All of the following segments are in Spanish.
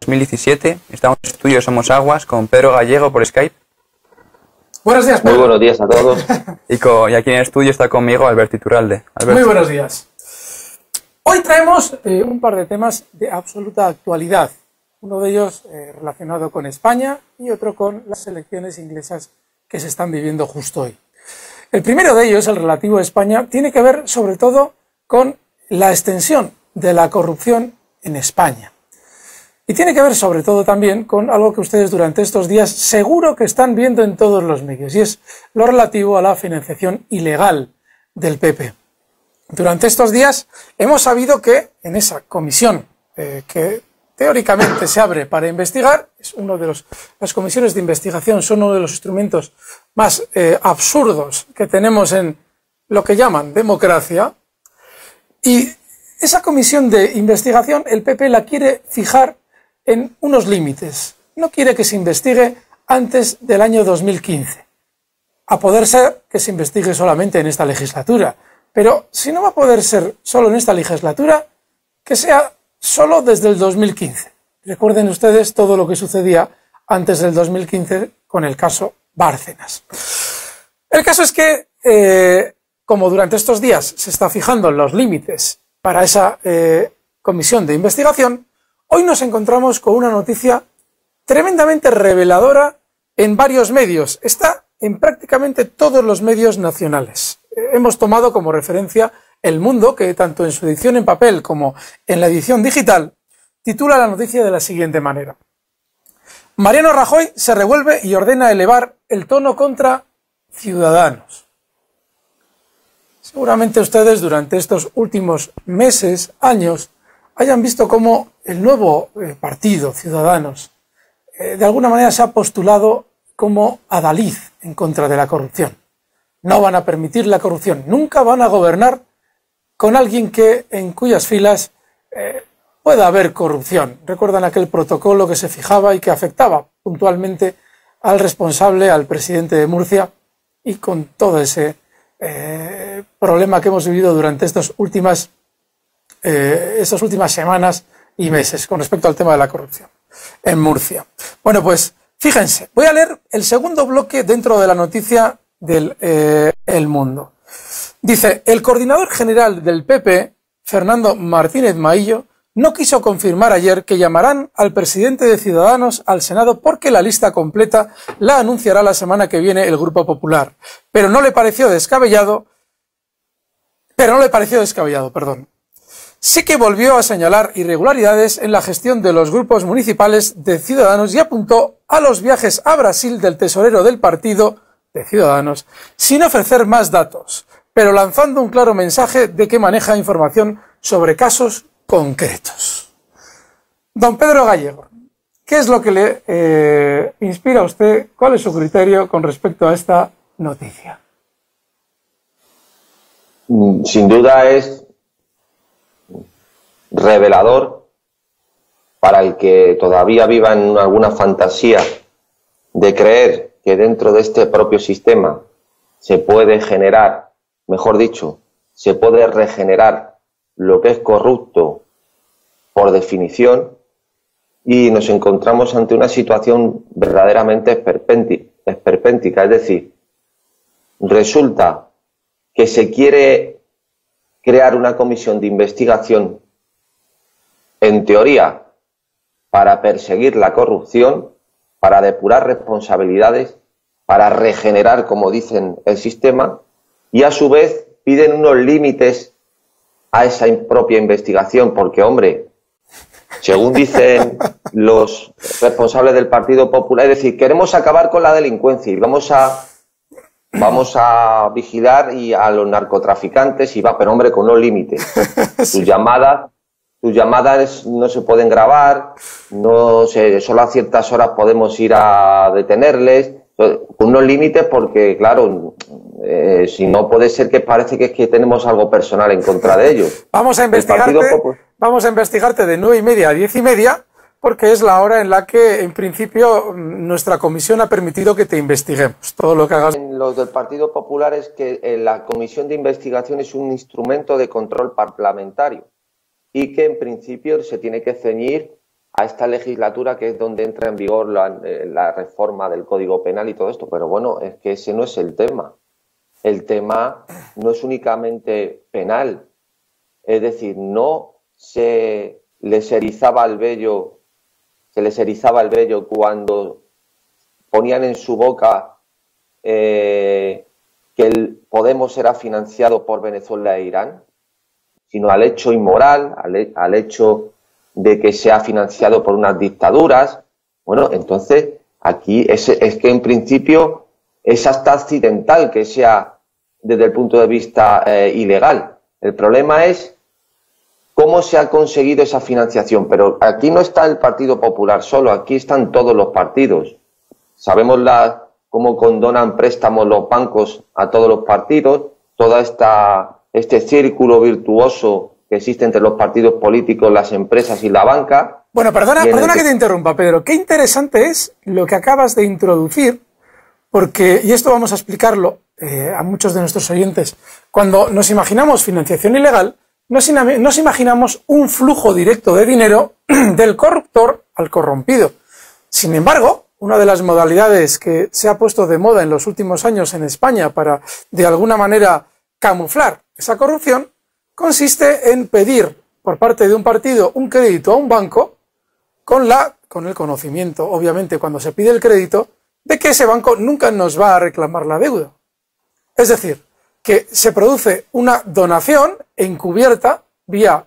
2017. Estamos en Estudio Somos Aguas con Pedro Gallego por Skype. Buenos días, Pedro. Muy buenos días a todos. Y aquí en el estudio está conmigo Alberto Iturralde. Muy buenos días. Hoy traemos un par de temas de absoluta actualidad. Uno de ellos relacionado con España y otro con las elecciones inglesas que se están viviendo justo hoy. El primero de ellos, el relativo a España, tiene que ver sobre todo con la extensión de la corrupción en España. Y tiene que ver sobre todo también con algo que ustedes durante estos días seguro que están viendo en todos los medios, y es lo relativo a la financiación ilegal del PP. Durante estos días hemos sabido que en esa comisión que teóricamente se abre para investigar, es uno de las comisiones de investigación son uno de los instrumentos más absurdos que tenemos en lo que llaman democracia, y esa comisión de investigación el PP la quiere fijar en unos límites. No quiere que se investigue antes del año 2015. A poder ser que se investigue solamente en esta legislatura. Pero si no va a poder ser solo en esta legislatura, que sea solo desde el 2015. Recuerden ustedes todo lo que sucedía antes del 2015 con el caso Bárcenas. El caso es que, como durante estos días se está fijando los límites para esa comisión de investigación, hoy nos encontramos con una noticia tremendamente reveladora en varios medios. Está en prácticamente todos los medios nacionales. Hemos tomado como referencia El Mundo, que tanto en su edición en papel como en la edición digital, titula la noticia de la siguiente manera. Mariano Rajoy se revuelve y ordena elevar el tono contra Ciudadanos. Seguramente ustedes durante estos últimos meses, años, hayan visto cómo el nuevo partido, Ciudadanos, de alguna manera se ha postulado como adalid en contra de la corrupción. No van a permitir la corrupción, nunca van a gobernar con alguien en cuyas filas pueda haber corrupción. Recuerdan aquel protocolo que se fijaba y que afectaba puntualmente al responsable, al presidente de Murcia, y con todo ese problema que hemos vivido durante estas últimas semanas y meses con respecto al tema de la corrupción en Murcia. Bueno, pues fíjense, voy a leer el segundo bloque dentro de la noticia del El Mundo. Dice, el coordinador general del PP, Fernando Martínez Maillo, no quiso confirmar ayer que llamarán al presidente de Ciudadanos al Senado porque la lista completa la anunciará la semana que viene el Grupo Popular. Pero no le pareció descabellado, perdón. Sí que volvió a señalar irregularidades en la gestión de los grupos municipales de Ciudadanos y apuntó a los viajes a Brasil del tesorero del partido de Ciudadanos, sin ofrecer más datos, pero lanzando un claro mensaje de que maneja información sobre casos concretos. Don Pedro Gallego, ¿qué es lo que le inspira a usted? ¿Cuál es su criterio con respecto a esta noticia? Sin duda es revelador para el que todavía viva en alguna fantasía de creer que dentro de este propio sistema se puede generar, mejor dicho, se puede regenerar lo que es corrupto por definición, y nos encontramos ante una situación verdaderamente esperpéntica. Es decir, resulta que se quiere crear una comisión de investigación, en teoría, para perseguir la corrupción, para depurar responsabilidades, para regenerar, como dicen, el sistema, y a su vez piden unos límites a esa propia investigación, porque, hombre, según dicen los responsables del Partido Popular, es decir, queremos acabar con la delincuencia y vamos a vigilar y a los narcotraficantes, pero, hombre, con unos límites. Sí. Tus llamadas no se pueden grabar, solo a ciertas horas podemos ir a detenerles, con unos límites, porque, claro, si no puede ser que parece que es que tenemos algo personal en contra de ellos. Vamos a investigarte de 9:30 a 10:30, porque es la hora en la que, en principio, nuestra comisión ha permitido que te investiguemos. Todo lo que hagas. Los del Partido Popular es que la comisión de investigación es un instrumento de control parlamentario y que, en principio, se tiene que ceñir a esta legislatura, que es donde entra en vigor la reforma del Código Penal y todo esto. Pero bueno, es que ese no es el tema. El tema no es únicamente penal. Es decir, no se les erizaba el vello cuando ponían en su boca que el Podemos era financiado por Venezuela e Irán, sino al hecho inmoral, al hecho de que sea financiado por unas dictaduras. Bueno, entonces aquí es que en principio es hasta accidental que sea desde el punto de vista ilegal. El problema es cómo se ha conseguido esa financiación. Pero aquí no está el Partido Popular solo, aquí están todos los partidos. Sabemos cómo condonan préstamos los bancos a todos los partidos, todo este círculo virtuoso que existe entre los partidos políticos, las empresas y la banca. Bueno, perdona que te interrumpa, Pedro. Qué interesante es lo que acabas de introducir, porque, y esto vamos a explicarlo a muchos de nuestros oyentes, cuando nos imaginamos financiación ilegal, nos imaginamos un flujo directo de dinero del corruptor al corrompido. Sin embargo, una de las modalidades que se ha puesto de moda en los últimos años en España para, de alguna manera, camuflar esa corrupción, consiste en pedir por parte de un partido un crédito a un banco con el conocimiento, obviamente, cuando se pide el crédito, de que ese banco nunca nos va a reclamar la deuda. Es decir, que se produce una donación encubierta vía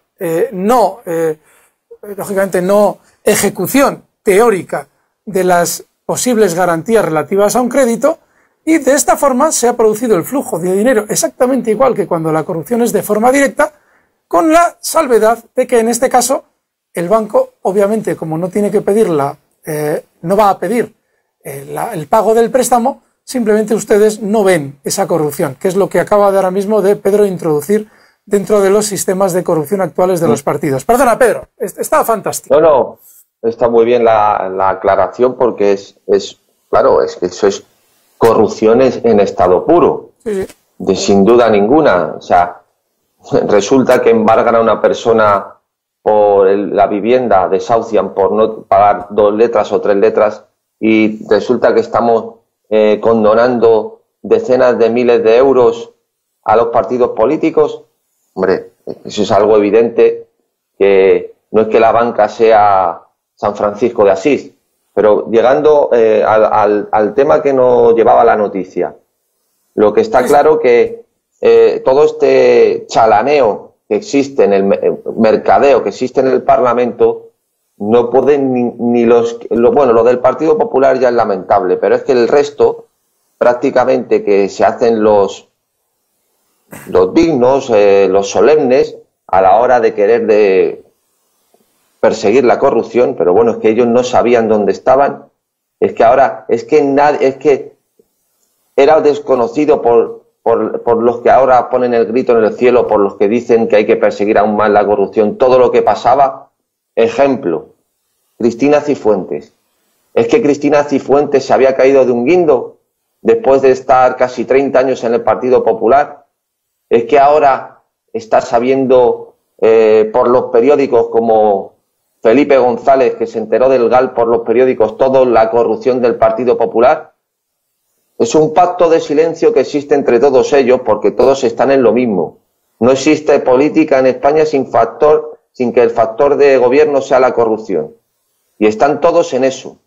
lógicamente no ejecución teórica de las posibles garantías relativas a un crédito, y de esta forma se ha producido el flujo de dinero exactamente igual que cuando la corrupción es de forma directa, con la salvedad de que en este caso el banco, obviamente, como no tiene que pedirla, no va a pedir el pago del préstamo. Simplemente ustedes no ven esa corrupción, que es lo que acaba de ahora mismo de Pedro introducir dentro de los sistemas de corrupción actuales de los partidos. Perdona, Pedro, está fantástico. No, está muy bien la aclaración, porque claro, es que eso es corrupción en estado puro, sí. Sin duda ninguna. O sea, resulta que embargan a una persona por la vivienda, desahucian por no pagar 2 letras o 3 letras, y resulta que estamos condonando decenas de miles de euros a los partidos políticos. Hombre, eso es algo evidente, que no es que la banca sea San Francisco de Asís. Pero llegando al tema que nos llevaba la noticia, lo que está claro que todo este chalaneo que existe en el mercadeo que existe en el Parlamento, no pueden ni lo del Partido Popular ya es lamentable, pero es que el resto, prácticamente, que se hacen los dignos, los solemnes, a la hora de querer perseguir la corrupción, pero bueno, es que ellos no sabían dónde estaban. Es que ahora, es que era desconocido por los que ahora ponen el grito en el cielo, por los que dicen que hay que perseguir aún más la corrupción, todo lo que pasaba. Ejemplo, Cristina Cifuentes. Es que Cristina Cifuentes se había caído de un guindo después de estar casi 30 años en el Partido Popular. Es que ahora está sabiendo por los periódicos, como Felipe González, que se enteró del GAL por los periódicos, toda la corrupción del Partido Popular. Es un pacto de silencio que existe entre todos ellos, porque todos están en lo mismo. No existe política en España sin que el factor de gobierno sea la corrupción. Y están todos en eso.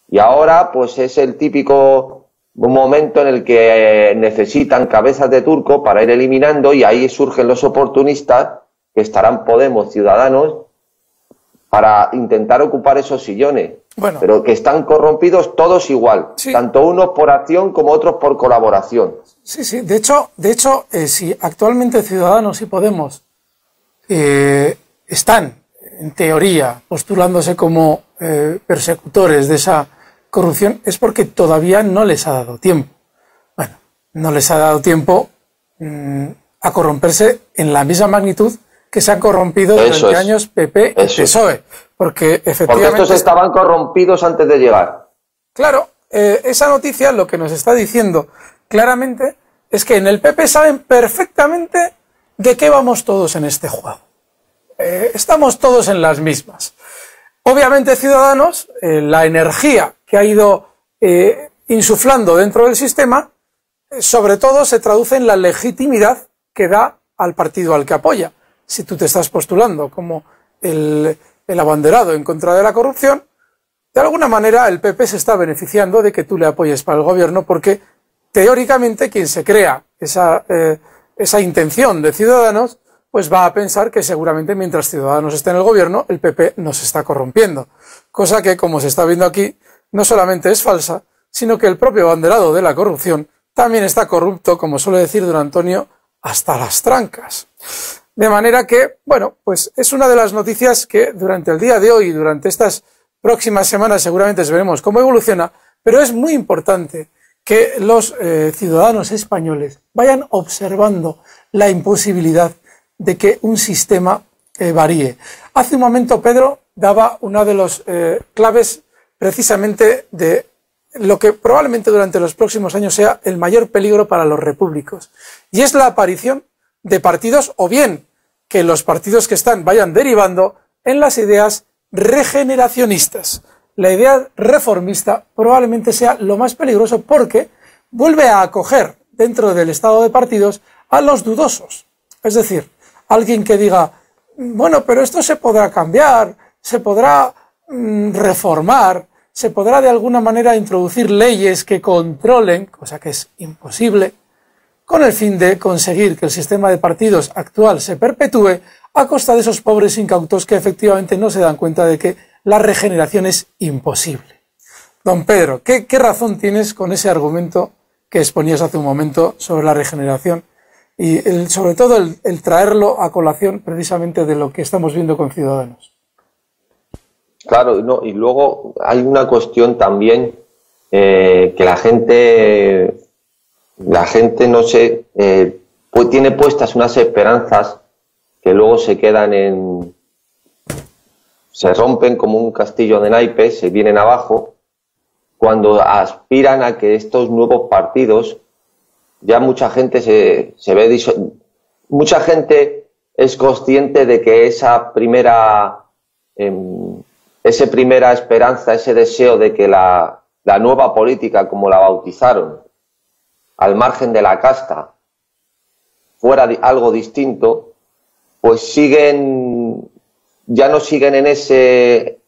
Y ahora, pues es el típico momento en el que necesitan cabezas de turco para ir eliminando, y ahí surgen los oportunistas, que estarán Podemos, Ciudadanos, para intentar ocupar esos sillones. Bueno, pero que están corrompidos todos igual, sí. Tanto unos por acción como otros por colaboración. Sí, sí. De hecho, si actualmente Ciudadanos y Podemos están, en teoría, postulándose como persecutores de esa corrupción, es porque todavía no les ha dado tiempo. Bueno, no les ha dado tiempo a corromperse en la misma magnitud que se han corrompido durante años PP y PSOE. Porque efectivamente... Porque estos estaban corrompidos antes de llegar. Claro, esa noticia lo que nos está diciendo claramente es que en el PP saben perfectamente de qué vamos todos en este juego. Estamos todos en las mismas. Obviamente Ciudadanos, la energía que ha ido insuflando dentro del sistema, sobre todo se traduce en la legitimidad que da al partido al que apoya. Si tú te estás postulando como el abanderado en contra de la corrupción, de alguna manera el PP se está beneficiando de que tú le apoyes para el gobierno, porque teóricamente quien se crea esa intención de Ciudadanos, pues va a pensar que seguramente mientras Ciudadanos esté en el gobierno, el PP no se está corrompiendo. Cosa que, como se está viendo aquí, no solamente es falsa, sino que el propio abanderado de la corrupción también está corrupto, como suele decir don Antonio, hasta las trancas. De manera que, bueno, pues es una de las noticias que durante el día de hoy y durante estas próximas semanas seguramente veremos cómo evoluciona, pero es muy importante que los ciudadanos españoles vayan observando la imposibilidad de que un sistema varíe. Hace un momento Pedro daba una de las claves precisamente de lo que probablemente durante los próximos años sea el mayor peligro para los repúblicos, y es la aparición de partidos, o bien que los partidos que están vayan derivando en las ideas regeneracionistas. La idea reformista probablemente sea lo más peligroso, porque vuelve a acoger dentro del estado de partidos a los dudosos. Es decir, alguien que diga, bueno, pero esto se podrá cambiar, se podrá reformar, se podrá de alguna manera introducir leyes que controlen, cosa que es imposible, con el fin de conseguir que el sistema de partidos actual se perpetúe a costa de esos pobres incautos que efectivamente no se dan cuenta de que la regeneración es imposible. Don Pedro, ¿qué razón tienes con ese argumento que exponías hace un momento sobre la regeneración y sobre todo el traerlo a colación precisamente de lo que estamos viendo con Ciudadanos? Claro, no, y luego hay una cuestión también que la gente no sé, pues tiene puestas unas esperanzas que luego se quedan se rompen como un castillo de naipes, se vienen abajo, cuando aspiran a que estos nuevos partidos, ya mucha gente mucha gente es consciente de que esa primera esperanza, ese deseo de que la nueva política, como la bautizaron, al margen de la casta, fuera algo distinto, pues ya no siguen en ese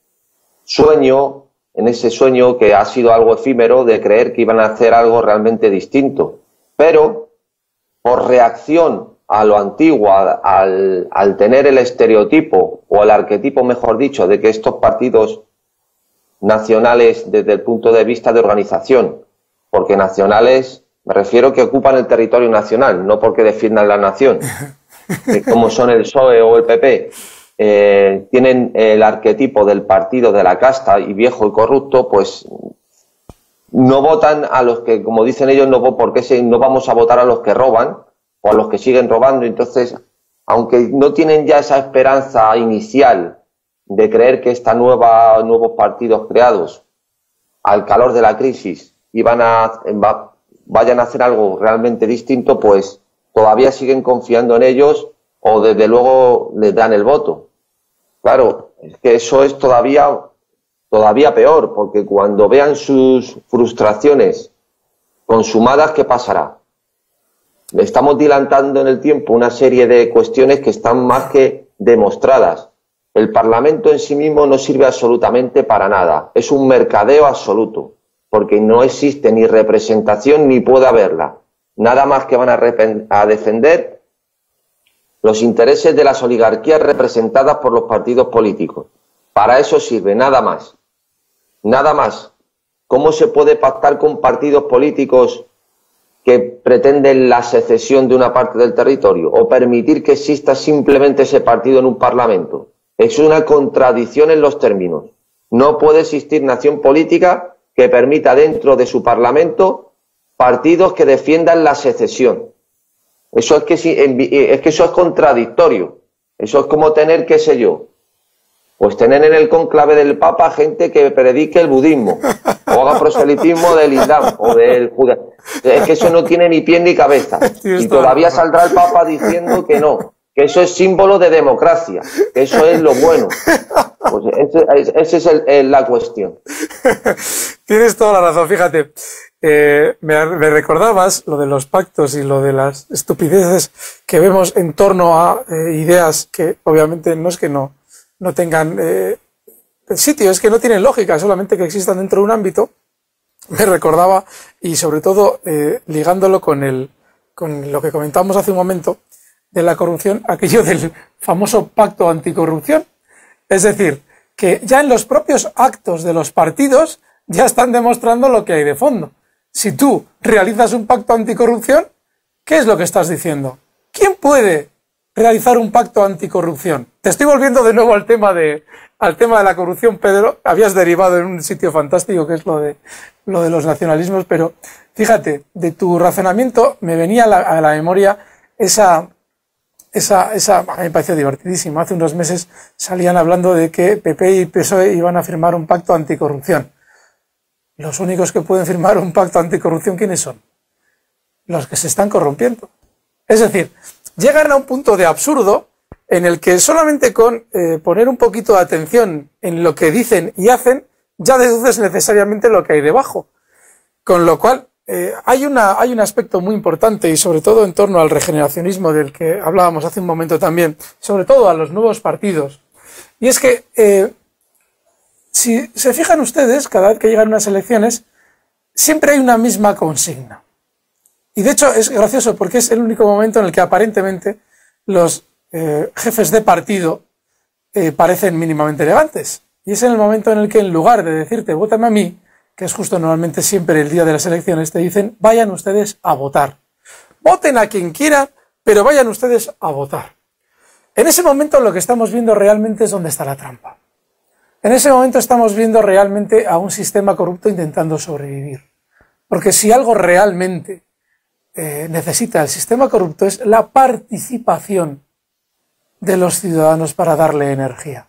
sueño que ha sido algo efímero de creer que iban a hacer algo realmente distinto. Pero, por reacción a lo antiguo, al tener el estereotipo, o el arquetipo, mejor dicho, de que estos partidos nacionales, desde el punto de vista de organización, porque nacionales, me refiero que ocupan el territorio nacional, no porque defiendan la nación, como son el PSOE o el PP, tienen el arquetipo del partido de la casta y viejo y corrupto, pues no votan a los que, como dicen ellos, no vamos a votar a los que roban o a los que siguen robando. Entonces, aunque no tienen ya esa esperanza inicial de creer que nuevos partidos creados al calor de la crisis vayan a hacer algo realmente distinto, pues todavía siguen confiando en ellos, o desde luego les dan el voto. Claro, es que eso es todavía peor, porque cuando vean sus frustraciones consumadas, ¿qué pasará? Le estamos dilantando en el tiempo una serie de cuestiones que están más que demostradas. El Parlamento en sí mismo no sirve absolutamente para nada. Es un mercadeo absoluto, porque no existe ni representación ni puede haberla. Nada más que van a defender los intereses de las oligarquías representadas por los partidos políticos. Para eso sirve, nada más. Nada más. ¿Cómo se puede pactar con partidos políticos que pretenden la secesión de una parte del territorio o permitir que exista simplemente ese partido en un parlamento? Es una contradicción en los términos. No puede existir nación política que permita dentro de su parlamento partidos que defiendan la secesión. Eso es que eso es contradictorio. Eso es como tener, qué sé yo, pues tener en el cónclave del Papa gente que predique el budismo o haga proselitismo del Islam o del judaísmo. Es que eso no tiene ni pie ni cabeza. Y todavía saldrá el Papa diciendo que no, que eso es símbolo de democracia, que eso es lo bueno. Pues esa es la cuestión. Tienes toda la razón, fíjate. Me recordabas lo de los pactos y lo de las estupideces que vemos en torno a ideas que obviamente no es que no tengan sitio, es que no tienen lógica, solamente que existan dentro de un ámbito. Me recordaba, y sobre todo ligándolo con lo que comentábamos hace un momento, de la corrupción, aquello del famoso pacto anticorrupción. Es decir, que ya en los propios actos de los partidos ya están demostrando lo que hay de fondo. Si tú realizas un pacto anticorrupción, ¿qué es lo que estás diciendo? ¿Quién puede realizar un pacto anticorrupción? Te estoy volviendo de nuevo al tema de la corrupción, Pedro. Habías derivado en un sitio fantástico que es lo de los nacionalismos, pero fíjate, de tu razonamiento me venía a la memoria esa a mí me pareció divertidísima. Hace unos meses salían hablando de que PP y PSOE iban a firmar un pacto anticorrupción. Los únicos que pueden firmar un pacto anticorrupción, ¿quiénes son? Los que se están corrompiendo. Es decir, llegan a un punto de absurdo en el que solamente con poner un poquito de atención en lo que dicen y hacen, ya deduces necesariamente lo que hay debajo. Con lo cual, hay un aspecto muy importante, y sobre todo en torno al regeneracionismo del que hablábamos hace un momento también, sobre todo a los nuevos partidos. Y es que, si se fijan ustedes, cada vez que llegan unas elecciones, siempre hay una misma consigna. Y de hecho es gracioso porque es el único momento en el que aparentemente los jefes de partido parecen mínimamente elegantes. Y es en el momento en el que, en lugar de decirte vótame a mí, que es justo normalmente siempre el día de las elecciones, te dicen vayan ustedes a votar. Voten a quien quieran, pero vayan ustedes a votar. En ese momento lo que estamos viendo realmente es dónde está la trampa. En ese momento estamos viendo realmente a un sistema corrupto intentando sobrevivir. Porque si algo realmente necesita el sistema corrupto es la participación de los ciudadanos para darle energía.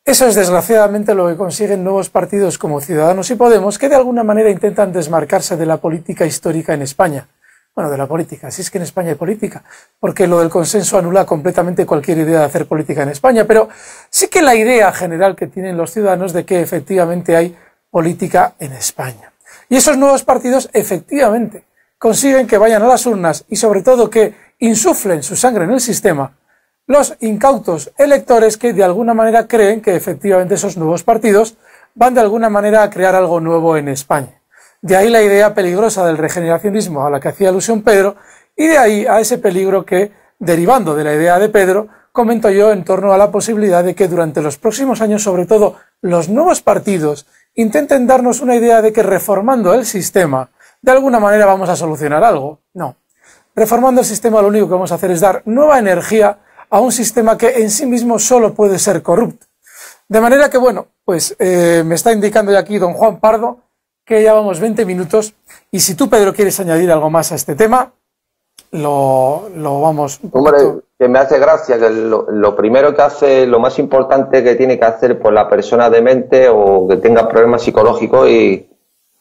Eso es desgraciadamente lo que consiguen nuevos partidos como Ciudadanos y Podemos, que de alguna manera intentan desmarcarse de la política histórica en España. Bueno, de la política, si es que en España hay política, porque lo del consenso anula completamente cualquier idea de hacer política en España, pero sí que la idea general que tienen los ciudadanos de que efectivamente hay política en España. Y esos nuevos partidos efectivamente consiguen que vayan a las urnas y sobre todo que insuflen su sangre en el sistema los incautos electores que de alguna manera creen que efectivamente esos nuevos partidos van de alguna manera a crear algo nuevo en España. De ahí la idea peligrosa del regeneracionismo a la que hacía alusión Pedro, y de ahí a ese peligro que, derivando de la idea de Pedro, comento yo en torno a la posibilidad de que durante los próximos años, sobre todo los nuevos partidos, intenten darnos una idea de que reformando el sistema, de alguna manera vamos a solucionar algo. No. Reformando el sistema lo único que vamos a hacer es dar nueva energía a un sistema que en sí mismo solo puede ser corrupto. De manera que, bueno, pues me está indicando ya aquí don Juan Pardo que ya vamos 20 minutos, y si tú, Pedro, quieres añadir algo más a este tema, lo vamos... Hombre, que me hace gracia que lo primero que hace, lo más importante que tiene que hacer por la persona demente o que tenga problemas psicológicos y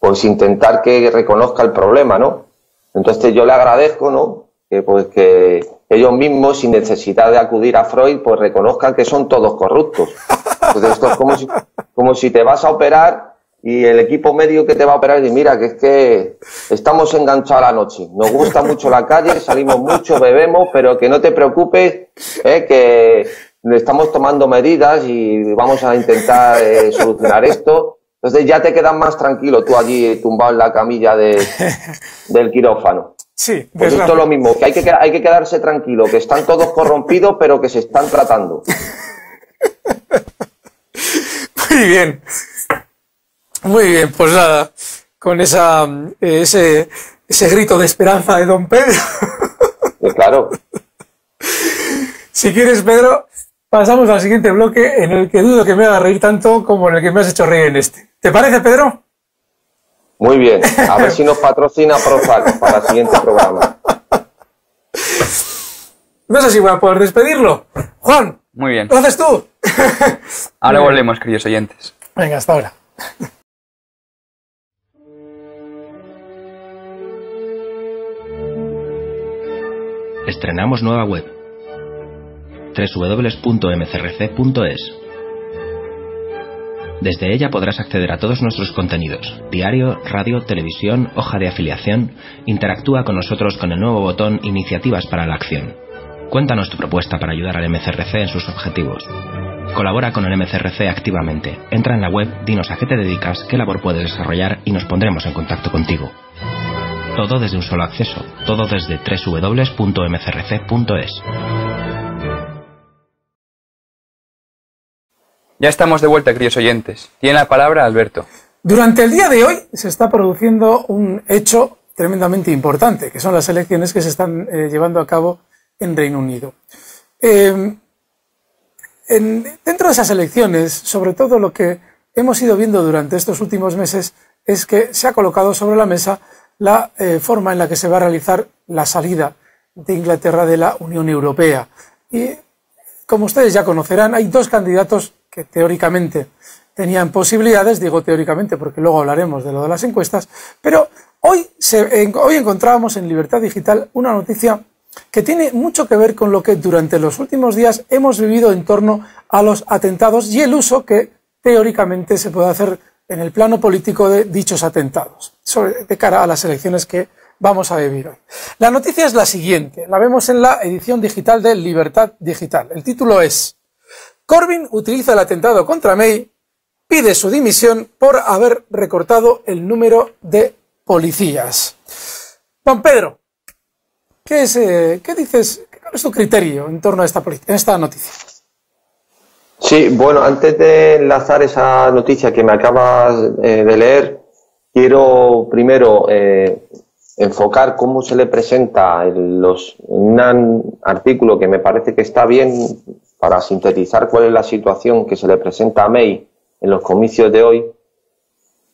pues intentar que reconozca el problema, ¿no? Entonces yo le agradezco, ¿no? Que ellos mismos, sin necesidad de acudir a Freud, pues reconozcan que son todos corruptos. Entonces esto es como si te vas a operar y el equipo médico que te va a operar dice, mira, que es que estamos enganchados a la noche, nos gusta mucho la calle, salimos mucho, bebemos, pero que no te preocupes, que estamos tomando medidas y vamos a intentar solucionar esto. Entonces ya te quedas más tranquilo tú allí tumbado en la camilla del quirófano. Sí, pues esto es lo mismo, que hay que quedarse tranquilo, que están todos corrompidos, pero que se están tratando. Muy bien. Muy bien, pues nada, con ese grito de esperanza de don Pedro. Pues claro. Si quieres, Pedro, pasamos al siguiente bloque en el que dudo que me haga reír tanto como en el que me has hecho reír en este. ¿Te parece, Pedro? Muy bien, a ver si nos patrocina Profac para el siguiente programa. No sé si voy a poder despedirlo. Juan, muy bien. ¿Lo haces tú? Ahora volvemos, queridos oyentes. Venga, hasta ahora. Estrenamos nueva web. www.mcrc.es. Desde ella podrás acceder a todos nuestros contenidos: diario, radio, televisión, hoja de afiliación. Interactúa con nosotros con el nuevo botón Iniciativas para la Acción. Cuéntanos tu propuesta para ayudar al MCRC en sus objetivos. Colabora con el MCRC activamente. Entra en la web, dinos a qué te dedicas, qué labor puedes desarrollar y nos pondremos en contacto contigo. Todo desde un solo acceso. Todo desde www.mcrc.es. Ya estamos de vuelta, queridos oyentes. Tiene la palabra Alberto. Durante el día de hoy se está produciendo un hecho tremendamente importante, que son las elecciones que se están llevando a cabo en Reino Unido. Dentro de esas elecciones, sobre todo lo que hemos ido viendo durante estos últimos meses es que se ha colocado sobre la mesa la forma en la que se va a realizar la salida de Inglaterra de la Unión Europea. Y como ustedes ya conocerán, hay dos candidatos que teóricamente tenían posibilidades, digo teóricamente porque luego hablaremos de lo de las encuestas, pero hoy encontrábamos en Libertad Digital una noticia que tiene mucho que ver con lo que durante los últimos días hemos vivido en torno a los atentados y el uso que teóricamente se puede hacer en el plano político de dichos atentados, de cara a las elecciones que vamos a vivir hoy. La noticia es la siguiente, la vemos en la edición digital de Libertad Digital. El título es: Corbyn utiliza el atentado contra May, pide su dimisión por haber recortado el número de policías. Don Pedro, ¿qué dices? ¿Cuál es tu criterio en torno a esta noticia? Sí, bueno, antes de enlazar esa noticia que me acabas de leer, quiero primero enfocar cómo se le presenta un artículo que me parece que está bien para sintetizar cuál es la situación que se le presenta a May en los comicios de hoy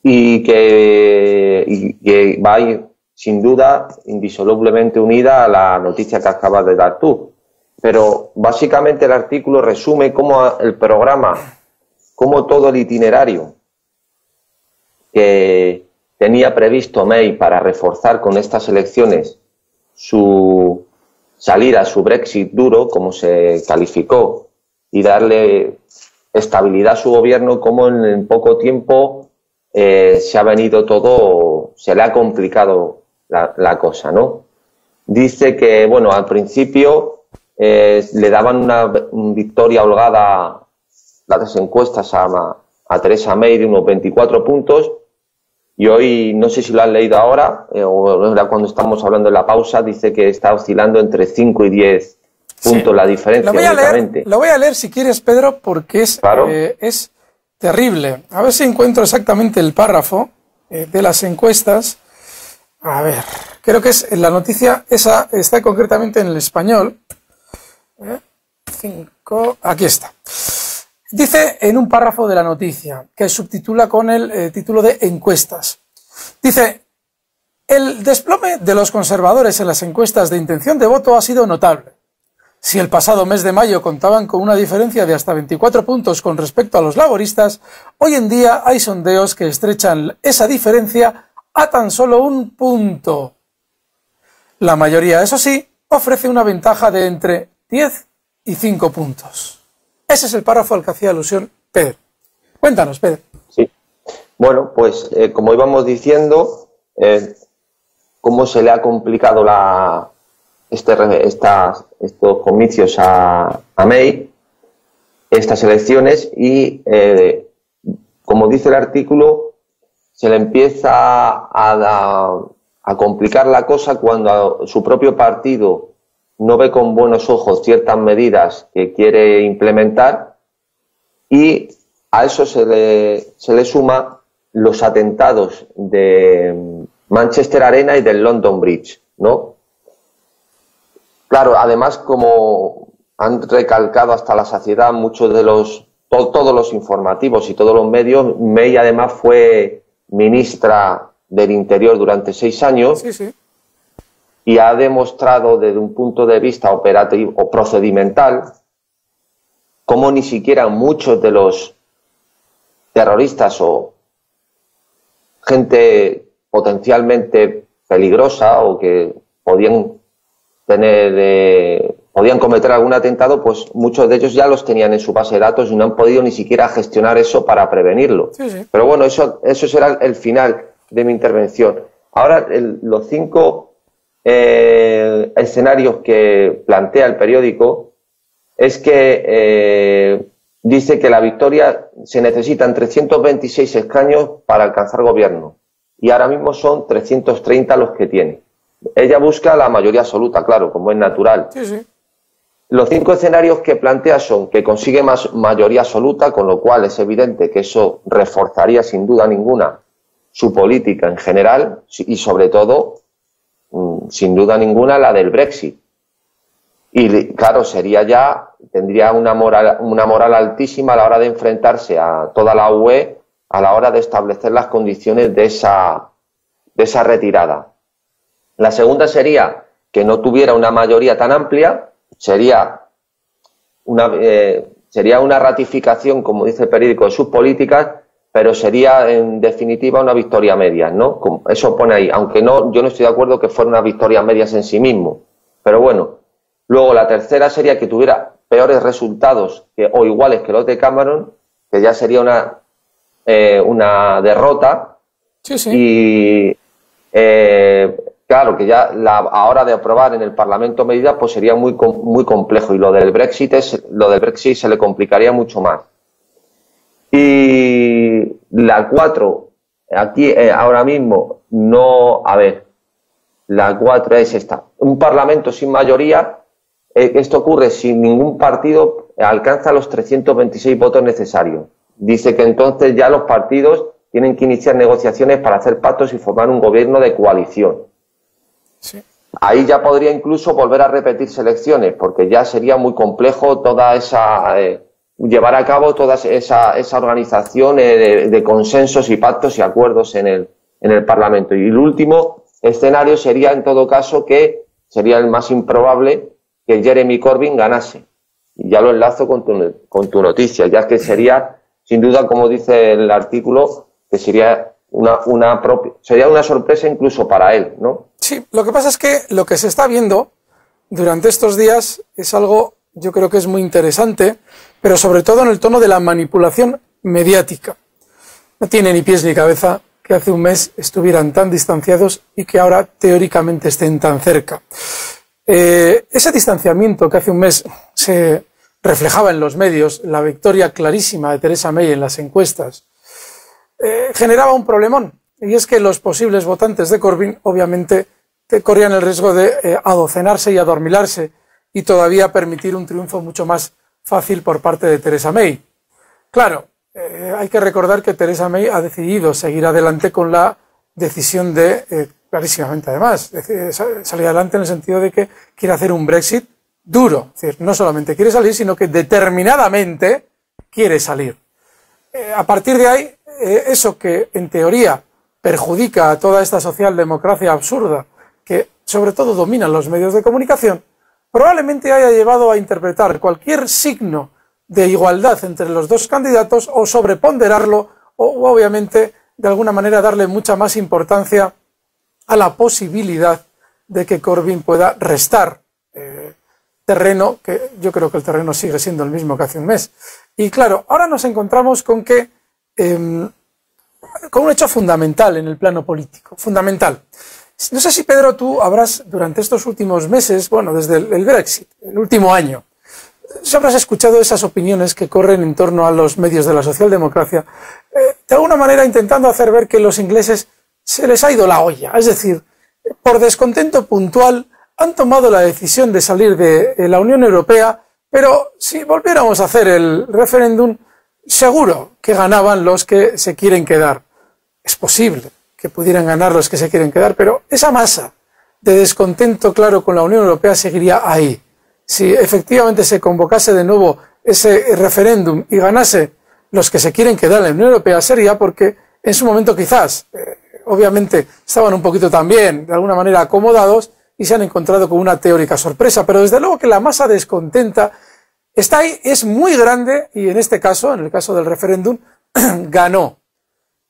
y que va a ir, sin duda, indisolublemente unida a la noticia que acabas de dar tú. Pero básicamente el artículo resume cómo el programa, cómo todo el itinerario que tenía previsto May para reforzar con estas elecciones su salida, su Brexit duro, como se calificó, y darle estabilidad a su gobierno, como en poco tiempo se ha venido todo, se le ha complicado la cosa, ¿no? Dice que, bueno, al principio le daban una victoria holgada las encuestas a Theresa May de unos 24 puntos, y hoy, no sé si lo han leído ahora, o cuando estamos hablando de la pausa, dice que está oscilando entre 5 y 10 puntos la diferencia únicamente. Lo voy a leer si quieres, Pedro, porque claro. Es terrible. A ver si encuentro exactamente el párrafo de las encuestas. A ver, creo que es la noticia, esa está concretamente en el español. 5, aquí está. Dice en un párrafo de la noticia, que subtitula con el título de encuestas. Dice: el desplome de los conservadores en las encuestas de intención de voto ha sido notable. Si el pasado mes de mayo contaban con una diferencia de hasta 24 puntos con respecto a los laboristas, hoy en día hay sondeos que estrechan esa diferencia a tan solo 1 punto. La mayoría, eso sí, ofrece una ventaja de entre 10 y 5 puntos. Ese es el párrafo al que hacía alusión Pedro. Cuéntanos, Pedro. Sí. Bueno, pues como íbamos diciendo, cómo se le ha complicado estos comicios a May, estas elecciones, y como dice el artículo, se le empieza a complicar la cosa cuando su propio partido no ve con buenos ojos ciertas medidas que quiere implementar, y a eso se le suma los atentados de Manchester Arena y del London Bridge, ¿no? Claro, además, como han recalcado hasta la saciedad muchos de todos los informativos y todos los medios, May además fue ministra del Interior durante 6 años. Sí, sí. Y ha demostrado desde un punto de vista operativo o procedimental cómo ni siquiera muchos de los terroristas o gente potencialmente peligrosa o que podían podían cometer algún atentado, pues muchos de ellos ya los tenían en su base de datos y no han podido ni siquiera gestionar eso para prevenirlo. Sí, sí. Pero bueno, eso será el final de mi intervención. Ahora, los 5 escenarios que plantea el periódico es que dice que la victoria se necesitan 326 escaños para alcanzar gobierno y ahora mismo son 330 los que tiene. Ella busca la mayoría absoluta, claro, como es natural. Sí, sí. Los 5 escenarios que plantea son que consigue mayoría absoluta, con lo cual es evidente que eso reforzaría sin duda ninguna su política en general y sobre todo, sin duda ninguna, la del Brexit. Y claro, tendría una moral altísima a la hora de enfrentarse a toda la UE a la hora de establecer las condiciones de esa retirada. La segunda sería que no tuviera una mayoría tan amplia, sería una ratificación, como dice el periódico, de sus políticas, pero sería en definitiva una victoria a medias, ¿no? Eso pone ahí, aunque yo no estoy de acuerdo que fuera una victoria a medias en sí mismo, pero bueno. Luego la tercera sería que tuviera peores resultados o iguales que los de Cameron, que ya sería una derrota. Sí, sí. Y claro, que ya a hora de aprobar en el Parlamento medidas, pues sería muy complejo. Y lo del Brexit se le complicaría mucho más. Y la 4, aquí ahora mismo no, a ver, la 4 es esta. Un Parlamento sin mayoría. Esto ocurre si ningún partido alcanza los 326 votos necesarios. Dice que entonces ya los partidos tienen que iniciar negociaciones para hacer pactos y formar un gobierno de coalición. Sí. Ahí ya podría incluso volver a repetirse elecciones, porque ya sería muy complejo llevar a cabo toda esa organización de consensos y pactos y acuerdos en el Parlamento. Y el último escenario sería, en todo caso, que sería el más improbable, que Jeremy Corbyn ganase. Y ya lo enlazo con tu noticia, ya que sería, sin duda, como dice el artículo, que sería una sorpresa incluso para él, ¿no? Sí, lo que pasa es que lo que se está viendo durante estos días es algo, yo creo que es muy interesante, pero sobre todo en el tono de la manipulación mediática. No tiene ni pies ni cabeza que hace un mes estuvieran tan distanciados y que ahora teóricamente estén tan cerca. Ese distanciamiento que hace un mes se reflejaba en los medios, la victoria clarísima de Theresa May en las encuestas, generaba un problemón, y es que los posibles votantes de Corbyn obviamente corrían el riesgo de adocenarse y adormilarse y todavía permitir un triunfo mucho más fácil por parte de Theresa May. Claro, hay que recordar que Theresa May ha decidido seguir adelante con la decisión de, clarísimamente además, salir adelante en el sentido de que quiere hacer un Brexit duro. Es decir, no solamente quiere salir, sino que determinadamente quiere salir. A partir de ahí, eso que en teoría perjudica a toda esta socialdemocracia absurda, que sobre todo dominan los medios de comunicación, probablemente haya llevado a interpretar cualquier signo de igualdad entre los dos candidatos o sobreponderarlo o obviamente de alguna manera darle mucha más importancia a la posibilidad de que Corbyn pueda restar terreno, que yo creo que el terreno sigue siendo el mismo que hace un mes. Y claro, ahora nos encontramos con que con un hecho fundamental en el plano político, fundamental. No sé si, Pedro, tú habrás, durante estos últimos meses, bueno, desde el Brexit, el último año, si habrás escuchado esas opiniones que corren en torno a los medios de la socialdemocracia, de alguna manera intentando hacer ver que los ingleses se les ha ido la olla. Es decir, por descontento puntual han tomado la decisión de salir de la Unión Europea, pero si volviéramos a hacer el referéndum, seguro que ganaban los que se quieren quedar. Es posible que pudieran ganar los que se quieren quedar, pero esa masa de descontento, claro, con la Unión Europea seguiría ahí. Si efectivamente se convocase de nuevo ese referéndum y ganase los que se quieren quedar en la Unión Europea, sería porque en su momento quizás, obviamente, estaban un poquito también, de alguna manera, acomodados y se han encontrado con una teórica sorpresa, pero desde luego que la masa descontenta está ahí, es muy grande y en este caso, en el caso del referéndum, ganó.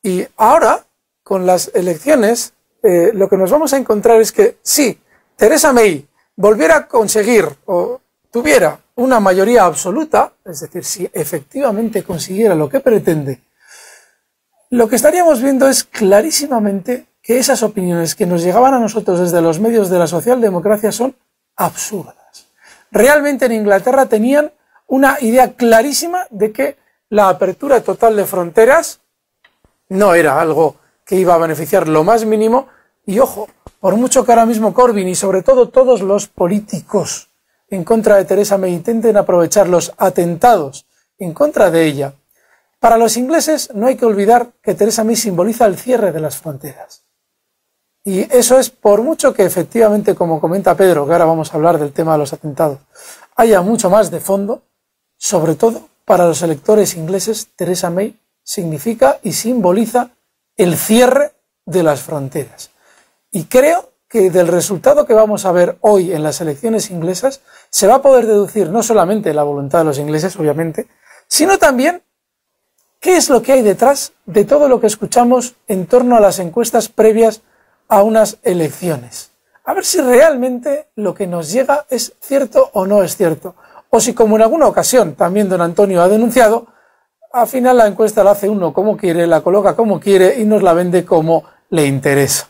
Y ahora, con las elecciones, lo que nos vamos a encontrar es que si Theresa May volviera a conseguir, o tuviera una mayoría absoluta, es decir, si efectivamente consiguiera lo que pretende, lo que estaríamos viendo es clarísimamente que esas opiniones que nos llegaban a nosotros desde los medios de la socialdemocracia son absurdas. Realmente en Inglaterra tenían una idea clarísima de que la apertura total de fronteras no era algo que iba a beneficiar lo más mínimo, y ojo, por mucho que ahora mismo Corbyn y sobre todo todos los políticos en contra de Theresa May intenten aprovechar los atentados en contra de ella, para los ingleses no hay que olvidar que Theresa May simboliza el cierre de las fronteras. Y eso es por mucho que efectivamente, como comenta Pedro, que ahora vamos a hablar del tema de los atentados, haya mucho más de fondo, sobre todo para los electores ingleses, Theresa May significa y simboliza el cierre de las fronteras. Y creo que del resultado que vamos a ver hoy en las elecciones inglesas se va a poder deducir no solamente la voluntad de los ingleses, obviamente, sino también qué es lo que hay detrás de todo lo que escuchamos en torno a las encuestas previas a unas elecciones. A ver si realmente lo que nos llega es cierto o no es cierto. O si, como en alguna ocasión también don Antonio ha denunciado, al final la encuesta la hace uno como quiere, la coloca como quiere y nos la vende como le interesa.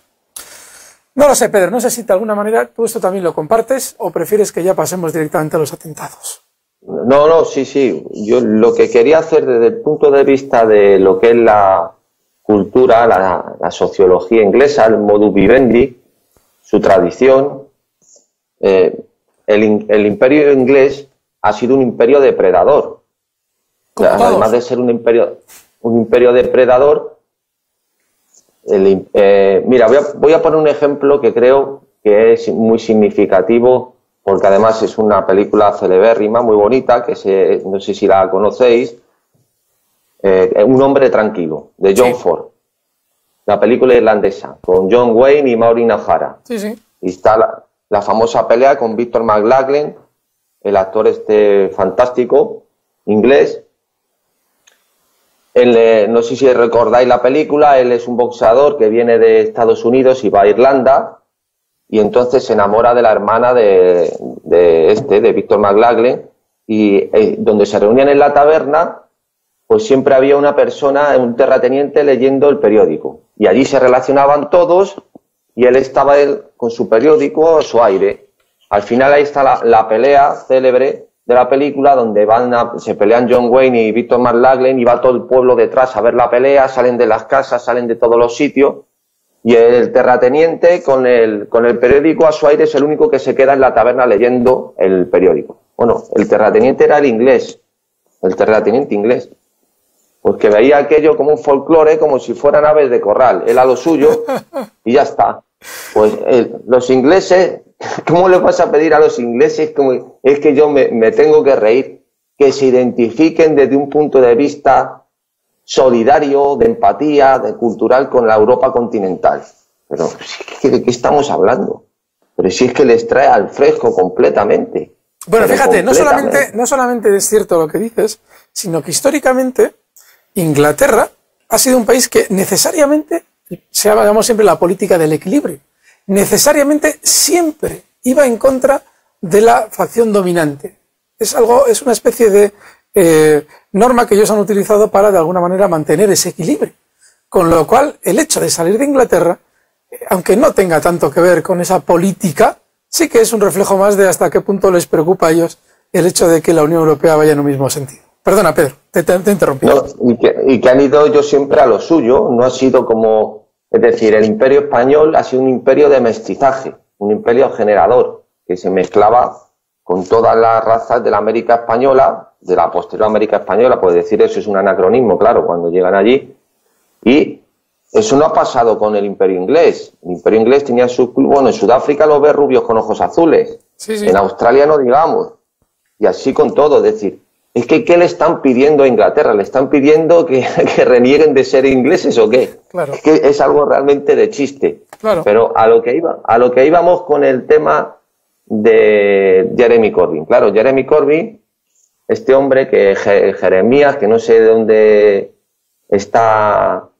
No lo sé, Pedro, no sé si de alguna manera tú esto también lo compartes o prefieres que ya pasemos directamente a los atentados. No, sí. Yo lo que quería hacer desde el punto de vista de lo que es la cultura, la sociología inglesa, el modus vivendi, su tradición, el imperio inglés ha sido un imperio depredador. Además de ser un imperio depredador, mira, voy a poner un ejemplo que creo que es muy significativo, porque además es una película celebérrima, muy bonita, que no sé si la conocéis, Un hombre tranquilo, de John Ford, la película irlandesa, con John Wayne y Maureen O'Hara. Sí. Y está la famosa pelea con Victor McLaglen, el actor fantástico inglés. No sé si recordáis la película, él es un boxeador que viene de Estados Unidos y va a Irlanda, y entonces se enamora de la hermana de Victor McLaglen, y donde se reunían en la taberna, pues siempre había una persona, un terrateniente, leyendo el periódico, y allí se relacionaban todos, y él estaba con su periódico a su aire. Al final ahí está la pelea célebre de la película, donde se pelean John Wayne y Victor McLaglen, y va todo el pueblo detrás a ver la pelea, salen de las casas, salen de todos los sitios, y el terrateniente con el periódico a su aire es el único que se queda en la taberna leyendo el periódico. Bueno, el terrateniente era el terrateniente inglés, porque veía aquello como un folclore, como si fueran aves de corral, él a lo suyo y ya está. Pues los ingleses, ¿cómo le vas a pedir a los ingleses? Es que yo me tengo que reír, que se identifiquen desde un punto de vista solidario, de empatía, de cultural con la Europa continental. Pero ¿de qué estamos hablando? Pero si es que les trae al fresco completamente. Bueno, fíjate, no solamente es cierto lo que dices, sino que históricamente Inglaterra ha sido un país que necesariamente, se llama siempre la política del equilibrio, necesariamente siempre iba en contra de la facción dominante. Es una especie de norma que ellos han utilizado para de alguna manera mantener ese equilibrio. Con lo cual, el hecho de salir de Inglaterra, aunque no tenga tanto que ver con esa política, sí que es un reflejo más de hasta qué punto les preocupa a ellos el hecho de que la Unión Europea vaya en un mismo sentido. Perdona, Pedro, te interrumpí. No, y que han ido ellos siempre a lo suyo, no ha sido como... Es decir, el imperio español ha sido un imperio de mestizaje, un imperio generador, que se mezclaba con todas las razas de la América española, de la posterior América española, pues decir eso es un anacronismo, claro, cuando llegan allí. Y eso no ha pasado con el imperio inglés. El imperio inglés tenía en Sudáfrica los ves rubios con ojos azules, en Australia no digamos, y así con todo, es decir, es que ¿qué le están pidiendo a Inglaterra? ¿Le están pidiendo que renieguen de ser ingleses o qué? Claro. Es que es algo realmente de chiste. Claro. Pero a lo que íbamos con el tema de Jeremy Corbyn. Claro, Jeremy Corbyn, este hombre que Jeremías, que no sé de dónde está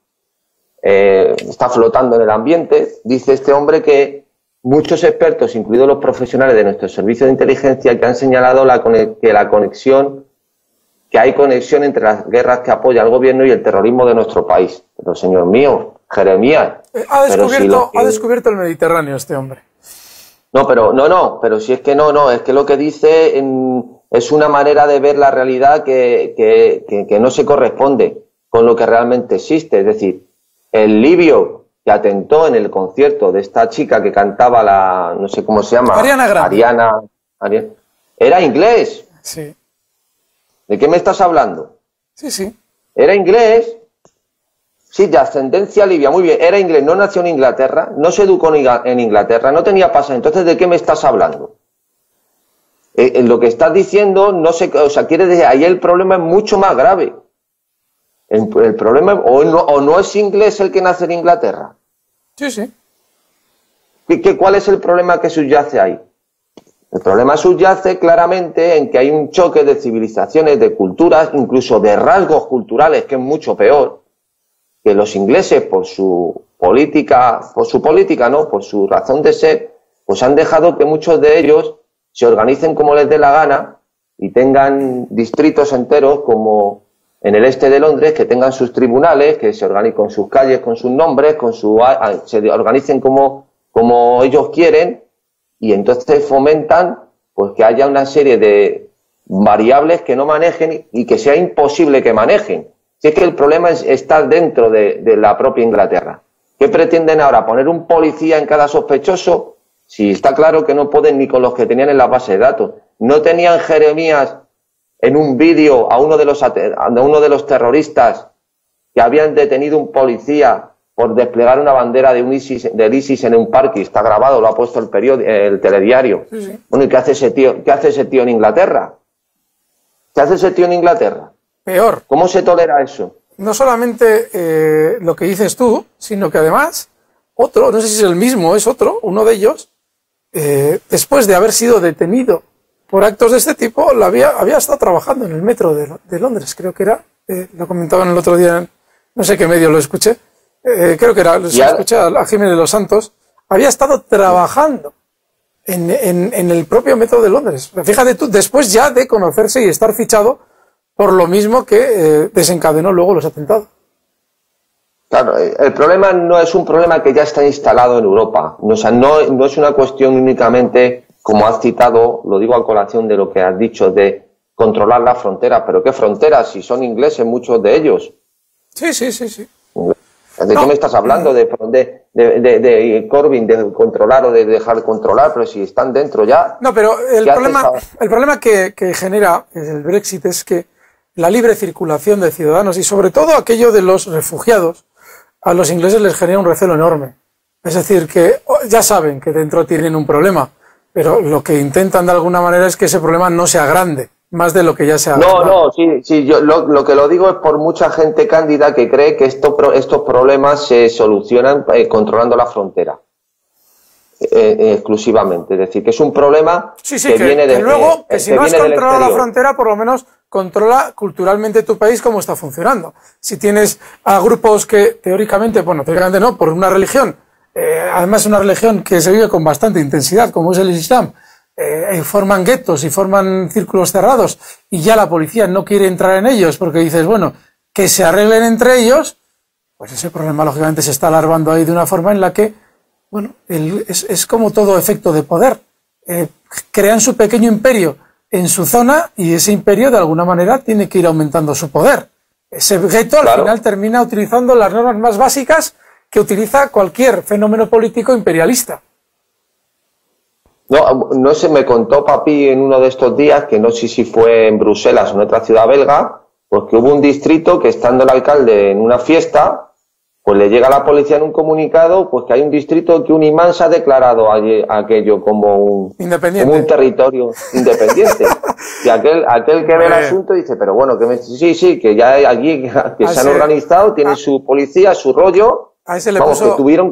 flotando en el ambiente, dice este hombre que muchos expertos, incluidos los profesionales de nuestro servicio de inteligencia, que han señalado que hay conexión entre las guerras que apoya el gobierno y el terrorismo de nuestro país. Pero, señor mío, Jeremías... Ha descubierto el Mediterráneo este hombre. No, pero si es que es que lo que dice es una manera de ver la realidad que no se corresponde con lo que realmente existe. Es decir, el libio que atentó en el concierto de esta chica que cantaba no sé cómo se llama, Ariana, era inglés. Sí. ¿De qué me estás hablando? Sí. Era inglés. Sí, de ascendencia libia, muy bien, era inglés, no nació en Inglaterra, no se educó en Inglaterra, no tenía pasaje. Entonces, ¿de qué me estás hablando? En lo que estás diciendo, quiere decir, ahí el problema es mucho más grave. El problema o no es inglés el que nace en Inglaterra. Sí. ¿Cuál es el problema que subyace ahí? El problema subyace claramente en que hay un choque de civilizaciones, de culturas, incluso de rasgos culturales, que es mucho peor, que los ingleses por su política, ¿no? Por su razón de ser, pues han dejado que muchos de ellos se organicen como les dé la gana y tengan distritos enteros como en el este de Londres, que tengan sus tribunales, que se organicen con sus calles, con sus nombres, se organicen como ellos quieren, y entonces fomentan pues que haya una serie de variables que no manejen y que sea imposible que manejen. Si es que el problema está dentro de la propia Inglaterra. ¿Qué pretenden ahora? ¿Poner un policía en cada sospechoso? Si está claro que no pueden ni con los que tenían en la base de datos. ¿No tenían Jeremías en un vídeo a uno de los terroristas que habían detenido un policía por desplegar una bandera del ISIS en un parque? Está grabado, lo ha puesto el telediario. Sí. Bueno, ¿y qué hace ese tío? ¿Qué hace ese tío en Inglaterra? ¿Qué hace ese tío en Inglaterra? Peor. ¿Cómo se tolera eso? No solamente lo que dices tú, sino que además otro, no sé si es el mismo, es otro, uno de ellos, después de haber sido detenido por actos de este tipo, había estado trabajando en el metro de Londres, creo que era, lo comentaban el otro día, no sé qué medio lo escuché, creo que era, escuché a Jiménez de los Santos, había estado trabajando en el propio metro de Londres. Fíjate tú, después ya de conocerse y estar fichado por lo mismo que desencadenó luego los atentados. Claro, el problema no es un problema que ya está instalado en Europa. O sea, no es una cuestión únicamente, como has citado, lo digo a colación de lo que has dicho, de controlar las fronteras. ¿Pero qué fronteras? Si son ingleses muchos de ellos. Sí. ¿De qué me estás hablando? De Corbyn, de controlar o de dejar de controlar, pero si están dentro ya... No, pero el problema que genera el Brexit es que la libre circulación de ciudadanos y sobre todo aquello de los refugiados, a los ingleses les genera un recelo enorme. Es decir, que ya saben que dentro tienen un problema, pero lo que intentan de alguna manera es que ese problema no sea grande, más de lo que ya sea. Sí, yo lo que lo digo es por mucha gente cándida que cree que estos problemas se solucionan controlando la frontera. Exclusivamente, es decir, que es un problema que viene de luego, que si no has controlado la frontera, por lo menos controla culturalmente tu país cómo está funcionando. Si tienes a grupos que teóricamente no, por una religión, además una religión que se vive con bastante intensidad, como es el Islam, forman guetos y forman círculos cerrados y ya la policía no quiere entrar en ellos porque dices, bueno, que se arreglen entre ellos, pues ese problema lógicamente se está alargando ahí de una forma en la que, bueno, es como todo efecto de poder. Crean su pequeño imperio en su zona y ese imperio de alguna manera tiene que ir aumentando su poder. Ese gueto al final termina utilizando las normas más básicas que utiliza cualquier fenómeno político imperialista. No sé, me contó papi en uno de estos días, que no sé si fue en Bruselas o en otra ciudad belga, pues que hubo un distrito que estando el alcalde en una fiesta, pues le llega a la policía en un comunicado, pues que hay un distrito que un imán se ha declarado aquello como un territorio independiente. Y aquel que ve el asunto dice, pero bueno, que ya hay allí que se han organizado, tienen su policía, su rollo,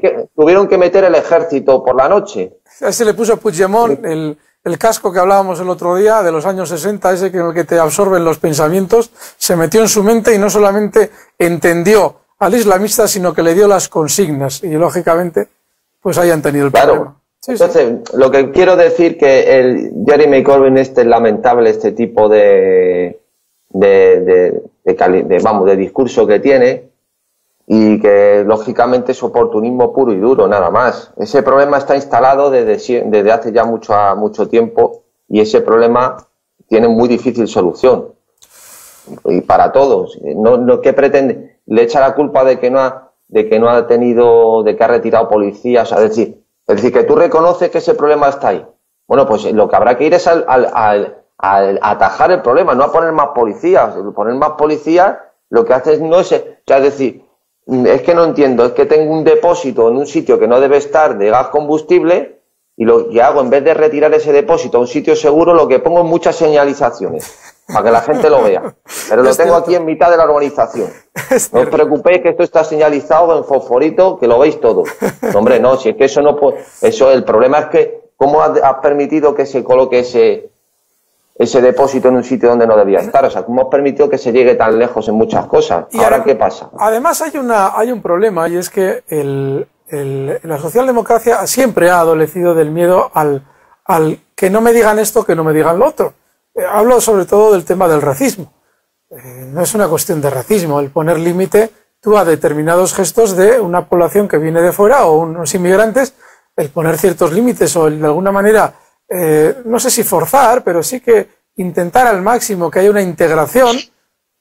que tuvieron que meter el ejército por la noche. A ese le puso Puigdemont el casco que hablábamos el otro día de los años 60, ese en el que te absorben los pensamientos, se metió en su mente y no solamente entendió al islamista, sino que le dio las consignas y lógicamente pues hayan tenido el problema. Sí, Entonces, lo que quiero decir que el Jeremy Corbyn es lamentable este tipo de discurso que tiene, y que lógicamente es oportunismo puro y duro, nada más. Ese problema está instalado desde hace ya mucho tiempo, y ese problema tiene muy difícil solución. Y para todos. ¿Qué pretende? Le echa la culpa de que ha retirado policías, es decir, que tú reconoces que ese problema está ahí. Bueno, pues lo que habrá que ir es a atajar el problema, no a poner más policías. Poner más policías lo que hace no es, es que no entiendo, es que tengo un depósito en un sitio que no debe estar de gas combustible, y lo que hago, en vez de retirar ese depósito a un sitio seguro, lo que pongo es muchas señalizaciones para que la gente lo vea. Pero lo tengo aquí en mitad de la urbanización. No os preocupéis, que esto está señalizado en fosforito, que lo veis todo. No, hombre, no, si es que eso no puede. El problema es que ¿cómo has permitido que se coloque ese depósito en un sitio donde no debía estar? O sea, ¿cómo has permitido que se llegue tan lejos en muchas cosas? ¿Y ahora qué pasa? Además hay un problema, y es que la socialdemocracia siempre ha adolecido del miedo al que no me digan esto, que no me digan lo otro. Hablo sobre todo del tema del racismo. No es una cuestión de racismo el poner límite tú a determinados gestos de una población que viene de fuera o unos inmigrantes, el poner ciertos límites o de alguna manera, no sé si forzar, pero sí que intentar al máximo que haya una integración.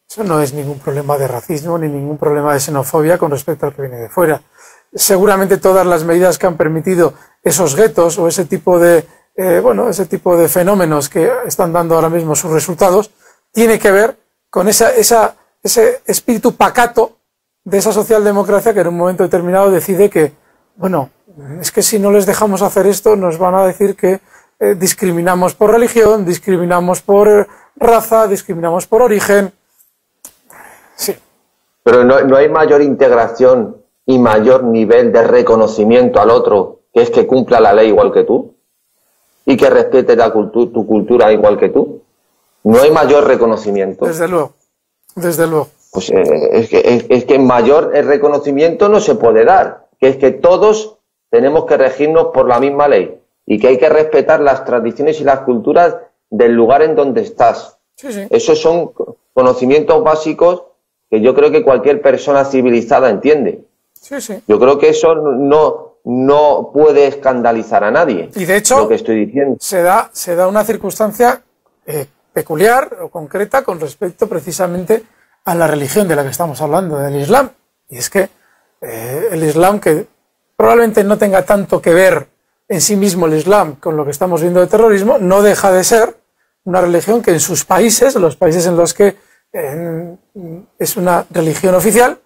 Eso no es ningún problema de racismo ni ningún problema de xenofobia con respecto al que viene de fuera. Seguramente todas las medidas que han permitido esos guetos o ese tipo de fenómenos que están dando ahora mismo sus resultados, tiene que ver con ese espíritu pacato de esa socialdemocracia que en un momento determinado decide que, bueno, es que si no les dejamos hacer esto nos van a decir que discriminamos por religión, discriminamos por raza, discriminamos por origen. Sí. Pero no hay mayor integración y mayor nivel de reconocimiento al otro, que es que cumpla la ley igual que tú y que respete tu cultura igual que tú. No hay mayor reconocimiento. Desde luego, desde luego. Pues es que mayor reconocimiento no se puede dar, que es que todos tenemos que regirnos por la misma ley y que hay que respetar las tradiciones y las culturas del lugar en donde estás. Sí, sí. Esos son conocimientos básicos que yo creo que cualquier persona civilizada entiende. Sí, sí. Yo creo que eso no puede escandalizar a nadie. Y de hecho, lo que estoy diciendo. Se da una circunstancia peculiar o concreta con respecto precisamente a la religión de la que estamos hablando, del Islam. Y es que el Islam, que probablemente no tenga tanto que ver en sí mismo el Islam con lo que estamos viendo de terrorismo, no deja de ser una religión que en sus países, los países en los que es una religión oficial,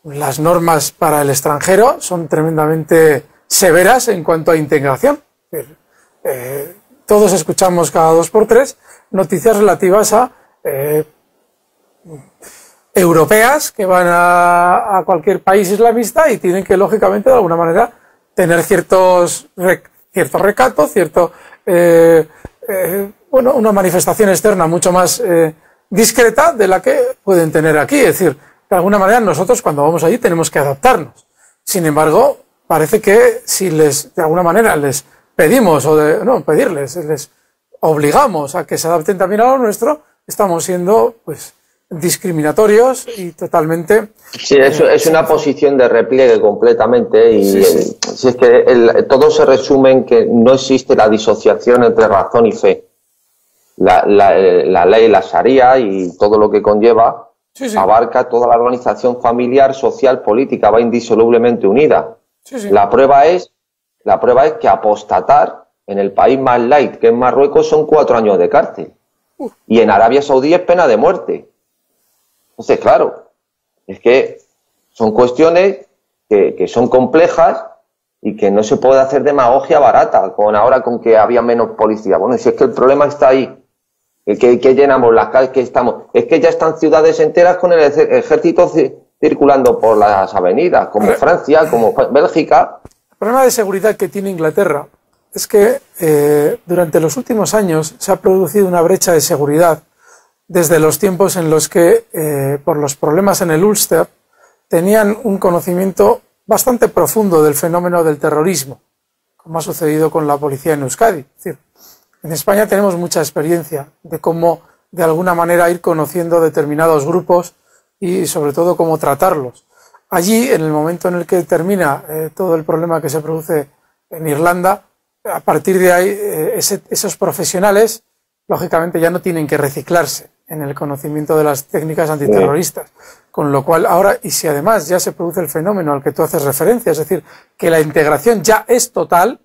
las normas para el extranjero son tremendamente severas en cuanto a integración. Todos escuchamos cada 2 por 3 noticias relativas a europeas que van a cualquier país islamista y tienen que, lógicamente, de alguna manera, tener cierto recato, una manifestación externa mucho más discreta de la que pueden tener aquí. Es decir, de alguna manera nosotros cuando vamos allí tenemos que adaptarnos. Sin embargo, parece que si de alguna manera les pedimos, les obligamos a que se adapten también a lo nuestro, estamos siendo pues discriminatorios y totalmente... Sí, eso es una posición de repliegue completamente y sí. Si es que todo se resume en que no existe la disociación entre razón y fe. La ley, la Sharia y todo lo que conlleva abarca toda la organización familiar, social, política, va indisolublemente unida. Sí. La prueba es que apostatar en el país más light, que es Marruecos, son 4 años de cárcel. Y en Arabia Saudí es pena de muerte. Entonces, claro, es que son cuestiones que son complejas y que no se puede hacer demagogia barata, con que había menos policía. Bueno, si es que el problema está ahí, que llenamos las calles, que estamos... Es que ya están ciudades enteras con el ejército circulando por las avenidas, como Francia, como Bélgica. El problema de seguridad que tiene Inglaterra es que durante los últimos años se ha producido una brecha de seguridad desde los tiempos en los que, por los problemas en el Ulster, tenían un conocimiento bastante profundo del fenómeno del terrorismo, como ha sucedido con la policía en Euskadi. Es decir, en España tenemos mucha experiencia de cómo, de alguna manera, ir conociendo determinados grupos y, sobre todo, cómo tratarlos. Allí, en el momento en el que termina todo el problema que se produce en Irlanda, a partir de ahí, esos profesionales, lógicamente, ya no tienen que reciclarse en el conocimiento de las técnicas antiterroristas. Con lo cual, ahora, y si además ya se produce el fenómeno al que tú haces referencia, es decir, que la integración ya es total,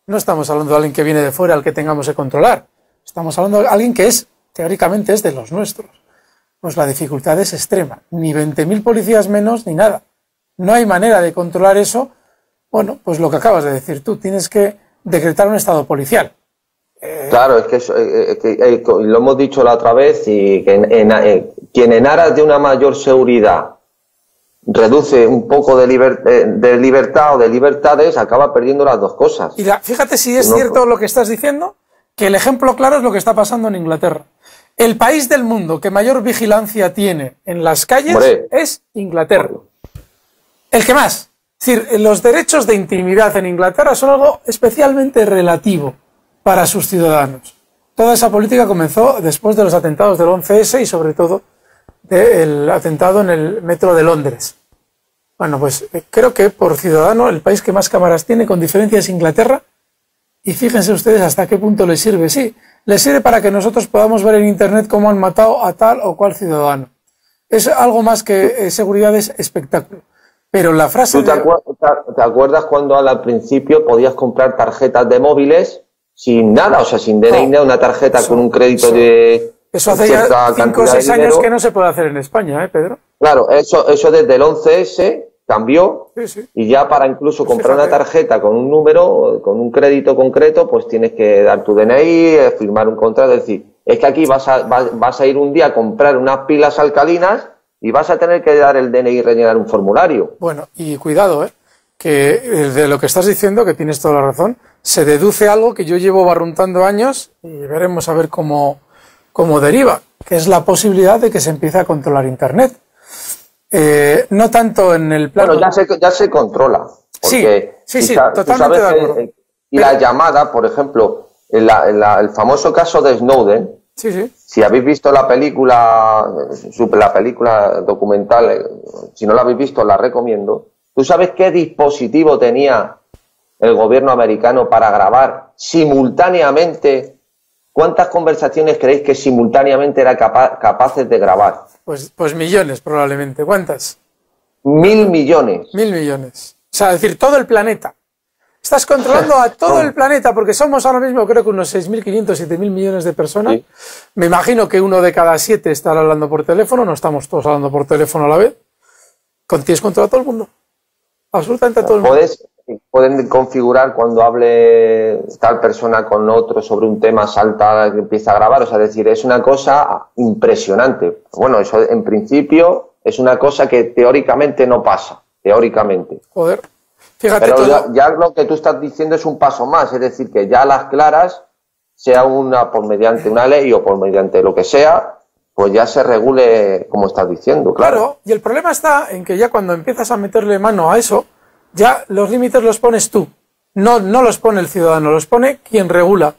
no estamos hablando de alguien que viene de fuera al que tengamos que controlar. Estamos hablando de alguien que es, teóricamente, es de los nuestros. Pues la dificultad es extrema. Ni 20.000 policías menos, ni nada. No hay manera de controlar eso. Bueno, pues lo que acabas de decir tú, tienes que decretar un estado policial. Claro, es que lo hemos dicho la otra vez, y que quien en aras de una mayor seguridad reduce un poco de libertad o de libertades, acaba perdiendo las dos cosas. Y fíjate si es cierto lo que estás diciendo, que el ejemplo claro es lo que está pasando en Inglaterra. El país del mundo que mayor vigilancia tiene en las calles es Inglaterra. El que más. Es decir, los derechos de intimidad en Inglaterra son algo especialmente relativo para sus ciudadanos. Toda esa política comenzó después de los atentados del 11S y sobre todo del atentado en el metro de Londres. Bueno, pues creo que por ciudadano el país que más cámaras tiene con diferencia es Inglaterra, y fíjense ustedes hasta qué punto les sirve. Sí, les sirve para que nosotros podamos ver en internet cómo han matado a tal o cual ciudadano. Es algo más que seguridad, es espectáculo. Pero la frase... ¿Tú te acuerdas cuando al principio podías comprar tarjetas de móviles sin nada, o sea, sin DNI, no, una tarjeta con un crédito de... Eso hace ya 5 o 6 años que no se puede hacer en España, Pedro? Claro, eso desde el 11S cambió, y ya para incluso comprar una tarjeta con un número, con un crédito concreto, pues tienes que dar tu DNI, firmar un contrato. Es decir, es que aquí vas a ir un día a comprar unas pilas alcalinas y vas a tener que dar el DNI y rellenar un formulario. Bueno, y cuidado, que de lo que estás diciendo, que tienes toda la razón, se deduce algo que yo llevo barruntando años y veremos a ver cómo deriva, que es la posibilidad de que se empiece a controlar Internet. No tanto en el plano... Bueno, ya se controla. Porque sí, totalmente de acuerdo. Y la llamada, por ejemplo, el famoso caso de Snowden, si habéis visto la película documental, si no la habéis visto, la recomiendo. ¿Tú sabes qué dispositivo tenía el gobierno americano para grabar simultáneamente? ¿Cuántas conversaciones creéis que simultáneamente era capaces de grabar? Pues millones, probablemente. ¿Cuántas? 1.000 millones. 1.000 millones. O sea, es decir, todo el planeta. Estás controlando a todo el planeta, porque somos ahora mismo, creo que unos 6.500, 7.000 millones de personas. Sí. Me imagino que 1 de cada 7 estará hablando por teléfono, no estamos todos hablando por teléfono a la vez. Tienes control a todo el mundo. Absolutamente a todo el mundo. Pueden configurar cuando hable tal persona con otro sobre un tema, salta, que empieza a grabar, o sea, es decir, es una cosa impresionante. Bueno, eso en principio es una cosa que teóricamente no pasa, teóricamente. Joder, fíjate. Pero ya lo que tú estás diciendo es un paso más, es decir, que ya a las claras, sea por mediante una ley o por mediante lo que sea, pues ya se regule como estás diciendo, claro. Claro, y el problema está en que ya cuando empiezas a meterle mano a eso, ya los límites los pones tú, no los pone el ciudadano, los pone quien regula.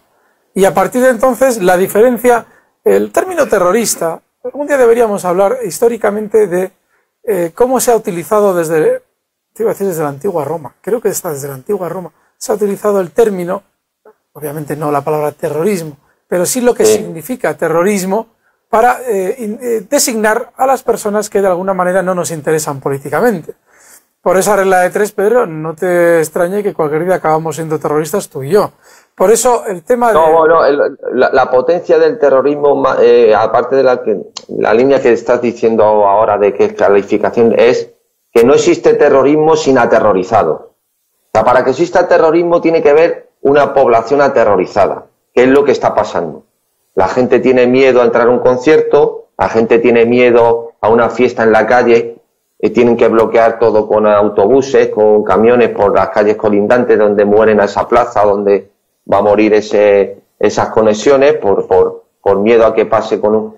Y a partir de entonces la diferencia, el término terrorista, algún día deberíamos hablar históricamente de cómo se ha utilizado desde la antigua Roma, creo que está desde la antigua Roma, se ha utilizado el término, obviamente no la palabra terrorismo, pero sí lo que significa terrorismo para designar a las personas que de alguna manera no nos interesan políticamente. Por esa regla de 3, Pedro, no te extrañe que cualquier día acabamos siendo terroristas tú y yo. Por eso el tema de... No, la potencia del terrorismo, aparte de la línea que estás diciendo ahora de que calificación, es que no existe terrorismo sin aterrorizados. O sea, para que exista terrorismo tiene que haber una población aterrorizada, que es lo que está pasando. La gente tiene miedo a entrar a un concierto, la gente tiene miedo a una fiesta en la calle, tienen que bloquear todo con autobuses, con camiones por las calles colindantes donde mueren a esa plaza, donde va a morir esas conexiones por miedo a que pase con un...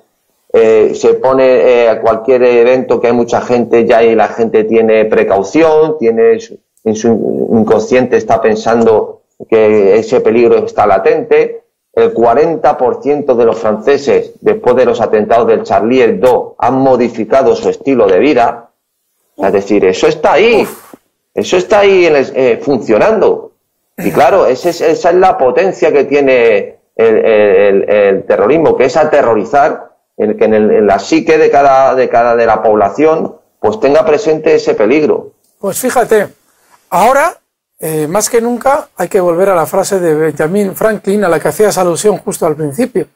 se pone a cualquier evento que hay mucha gente ya y la gente tiene precaución, en su inconsciente está pensando que ese peligro está latente. El 40% de los franceses, después de los atentados del Charlie Hebdo, han modificado su estilo de vida. Es decir, eso está ahí. Eso está ahí funcionando. Y claro, esa es la potencia que tiene el terrorismo, que es aterrorizar, que en la psique de la población pues tenga presente ese peligro. Pues fíjate, ahora más que nunca hay que volver a la frase de Benjamin Franklin a la que hacías alusión justo al principio.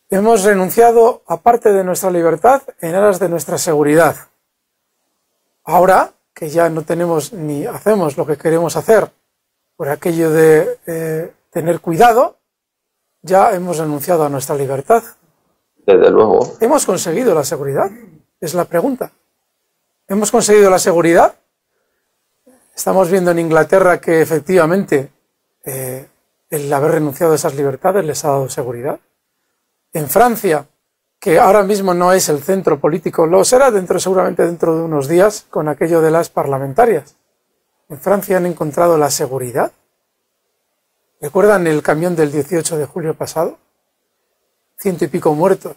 Hemos renunciado a parte de nuestra libertad en aras de nuestra seguridad. Ahora que ya no tenemos ni hacemos lo que queremos hacer por aquello de tener cuidado, ya hemos renunciado a nuestra libertad. Desde luego. ¿Hemos conseguido la seguridad? Es la pregunta. ¿Hemos conseguido la seguridad? Estamos viendo en Inglaterra que efectivamente el haber renunciado a esas libertades les ha dado seguridad. En Francia, que ahora mismo no es el centro político, lo será seguramente dentro de unos días con aquello de las parlamentarias. En Francia han encontrado la seguridad. ¿Recuerdan el camión del 18 de julio pasado? 100 y pico muertos.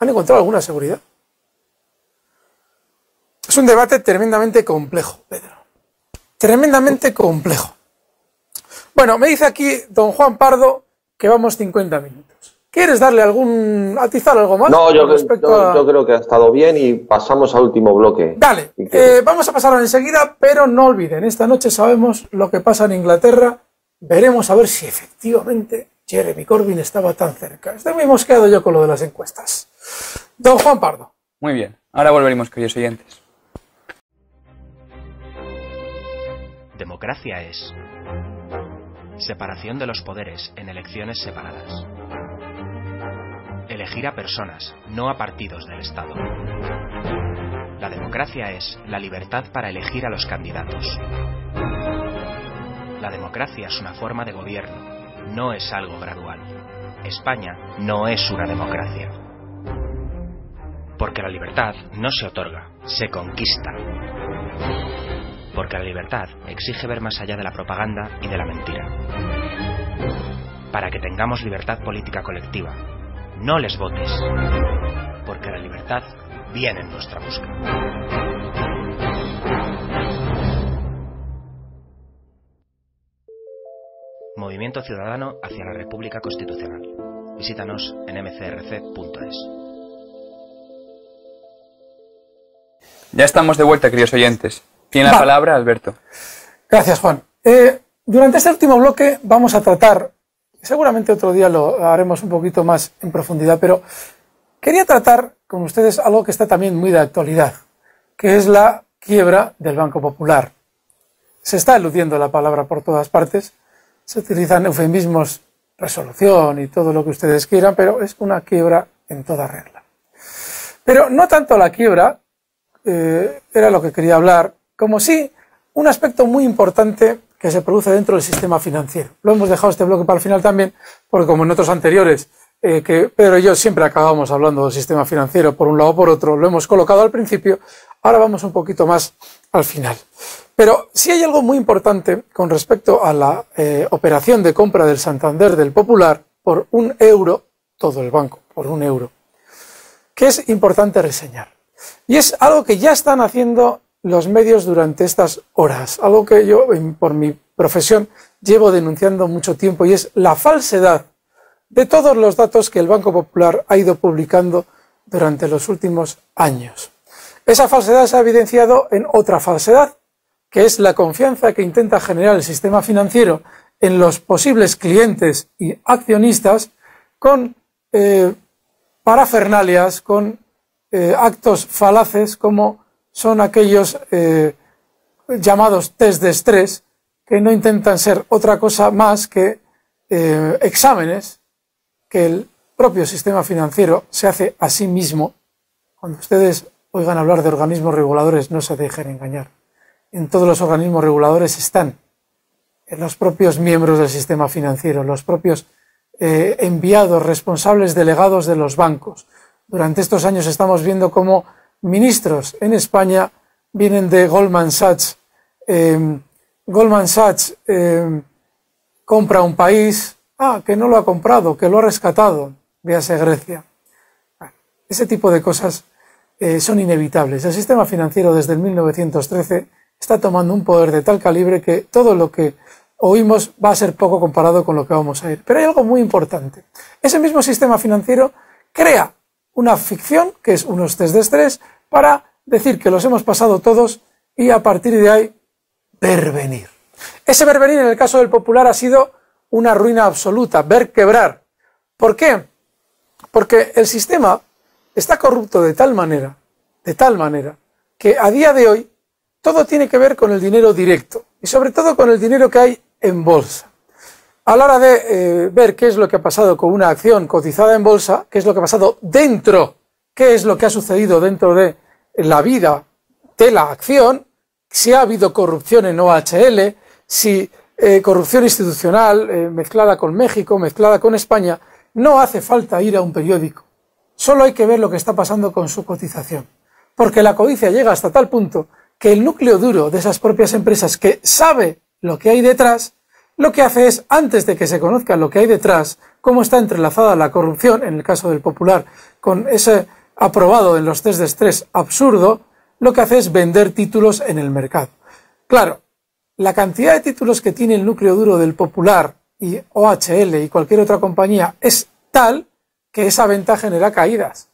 ¿Han encontrado alguna seguridad? Es un debate tremendamente complejo, Pedro. Tremendamente complejo. Bueno, me dice aquí don Juan Pardo que vamos 50 minutos. ¿Quieres darle atizar algo más? No, yo creo que ha estado bien y pasamos al último bloque. Dale, vamos a pasarlo enseguida, pero no olviden, esta noche sabemos lo que pasa en Inglaterra. Veremos a ver si efectivamente Jeremy Corbyn estaba tan cerca. Estoy muy mosqueado yo con lo de las encuestas. Don Juan Pardo. Muy bien, ahora volveremos, queridos oyentes. Democracia es separación de los poderes en elecciones separadas. Elegir a personas, no a partidos del Estado. La democracia es la libertad para elegir a los candidatos. La democracia es una forma de gobierno, no es algo gradual. España no es una democracia. Porque la libertad no se otorga, se conquista. Porque la libertad exige ver más allá de la propaganda y de la mentira. Para que tengamos libertad política colectiva, no les votes, porque la libertad viene en nuestra busca. Movimiento Ciudadano hacia la República Constitucional. Visítanos en mcrc.es. Ya estamos de vuelta, queridos oyentes. Tiene la palabra Alberto. Gracias, Juan. Durante este último bloque vamos a tratar, seguramente otro día lo haremos un poquito más en profundidad, pero quería tratar con ustedes algo que está también muy de actualidad, que es la quiebra del Banco Popular. Se está eludiendo la palabra por todas partes, se utilizan eufemismos, resolución y todo lo que ustedes quieran, pero es una quiebra en toda regla. Pero no tanto la quiebra, era lo que quería hablar, como sí un aspecto muy importante que se produce dentro del sistema financiero. Lo hemos dejado este bloque para el final también, porque como en otros anteriores, que Pedro y yo siempre acabamos hablando del sistema financiero por un lado o por otro, lo hemos colocado al principio, ahora vamos un poquito más al final. Pero sí hay algo muy importante con respecto a la operación de compra del Santander del Popular por €1, todo el banco, por €1, que es importante reseñar. Y es algo que ya están haciendo los medios durante estas horas, algo que yo, por mi profesión, llevo denunciando mucho tiempo, y es la falsedad de todos los datos que el Banco Popular ha ido publicando durante los últimos años. Esa falsedad se ha evidenciado en otra falsedad, que es la confianza que intenta generar el sistema financiero en los posibles clientes y accionistas con parafernalias, con actos falaces como son aquellos llamados test de estrés, que no intentan ser otra cosa más que exámenes que el propio sistema financiero se hace a sí mismo. Cuando ustedes oigan hablar de organismos reguladores, no se dejen engañar. En todos los organismos reguladores están los propios miembros del sistema financiero, los propios enviados, responsables delegados de los bancos. Durante estos años estamos viendo cómo ministros en España vienen de Goldman Sachs, Goldman Sachs compra un país, que no lo ha comprado, que lo ha rescatado, véase Grecia. Ese tipo de cosas son inevitables. El sistema financiero desde el 1913 está tomando un poder de tal calibre que todo lo que oímos va a ser poco comparado con lo que vamos a ir. Pero hay algo muy importante. Ese mismo sistema financiero crea una ficción, que es unos test de estrés, para decir que los hemos pasado todos y a partir de ahí vervenir. Ese vervenir en el caso del Popular ha sido una ruina absoluta, ver quebrar. ¿Por qué? Porque el sistema está corrupto de tal manera, que a día de hoy todo tiene que ver con el dinero directo y sobre todo con el dinero que hay en bolsa. A la hora de ver qué es lo que ha pasado con una acción cotizada en bolsa, qué es lo que ha pasado dentro, qué es lo que ha sucedido dentro de la vida de la acción, si ha habido corrupción en OHL, si corrupción institucional mezclada con México, mezclada con España, no hace falta ir a un periódico. Solo hay que ver lo que está pasando con su cotización. Porque la codicia llega hasta tal punto que el núcleo duro de esas propias empresas que sabe lo que hay detrás, lo que hace es, antes de que se conozca lo que hay detrás, cómo está entrelazada la corrupción, en el caso del Popular, con ese aprobado en los test de estrés absurdo, lo que hace es vender títulos en el mercado. Claro, la cantidad de títulos que tiene el núcleo duro del Popular y OHL y cualquier otra compañía es tal que esa venta genera caídas.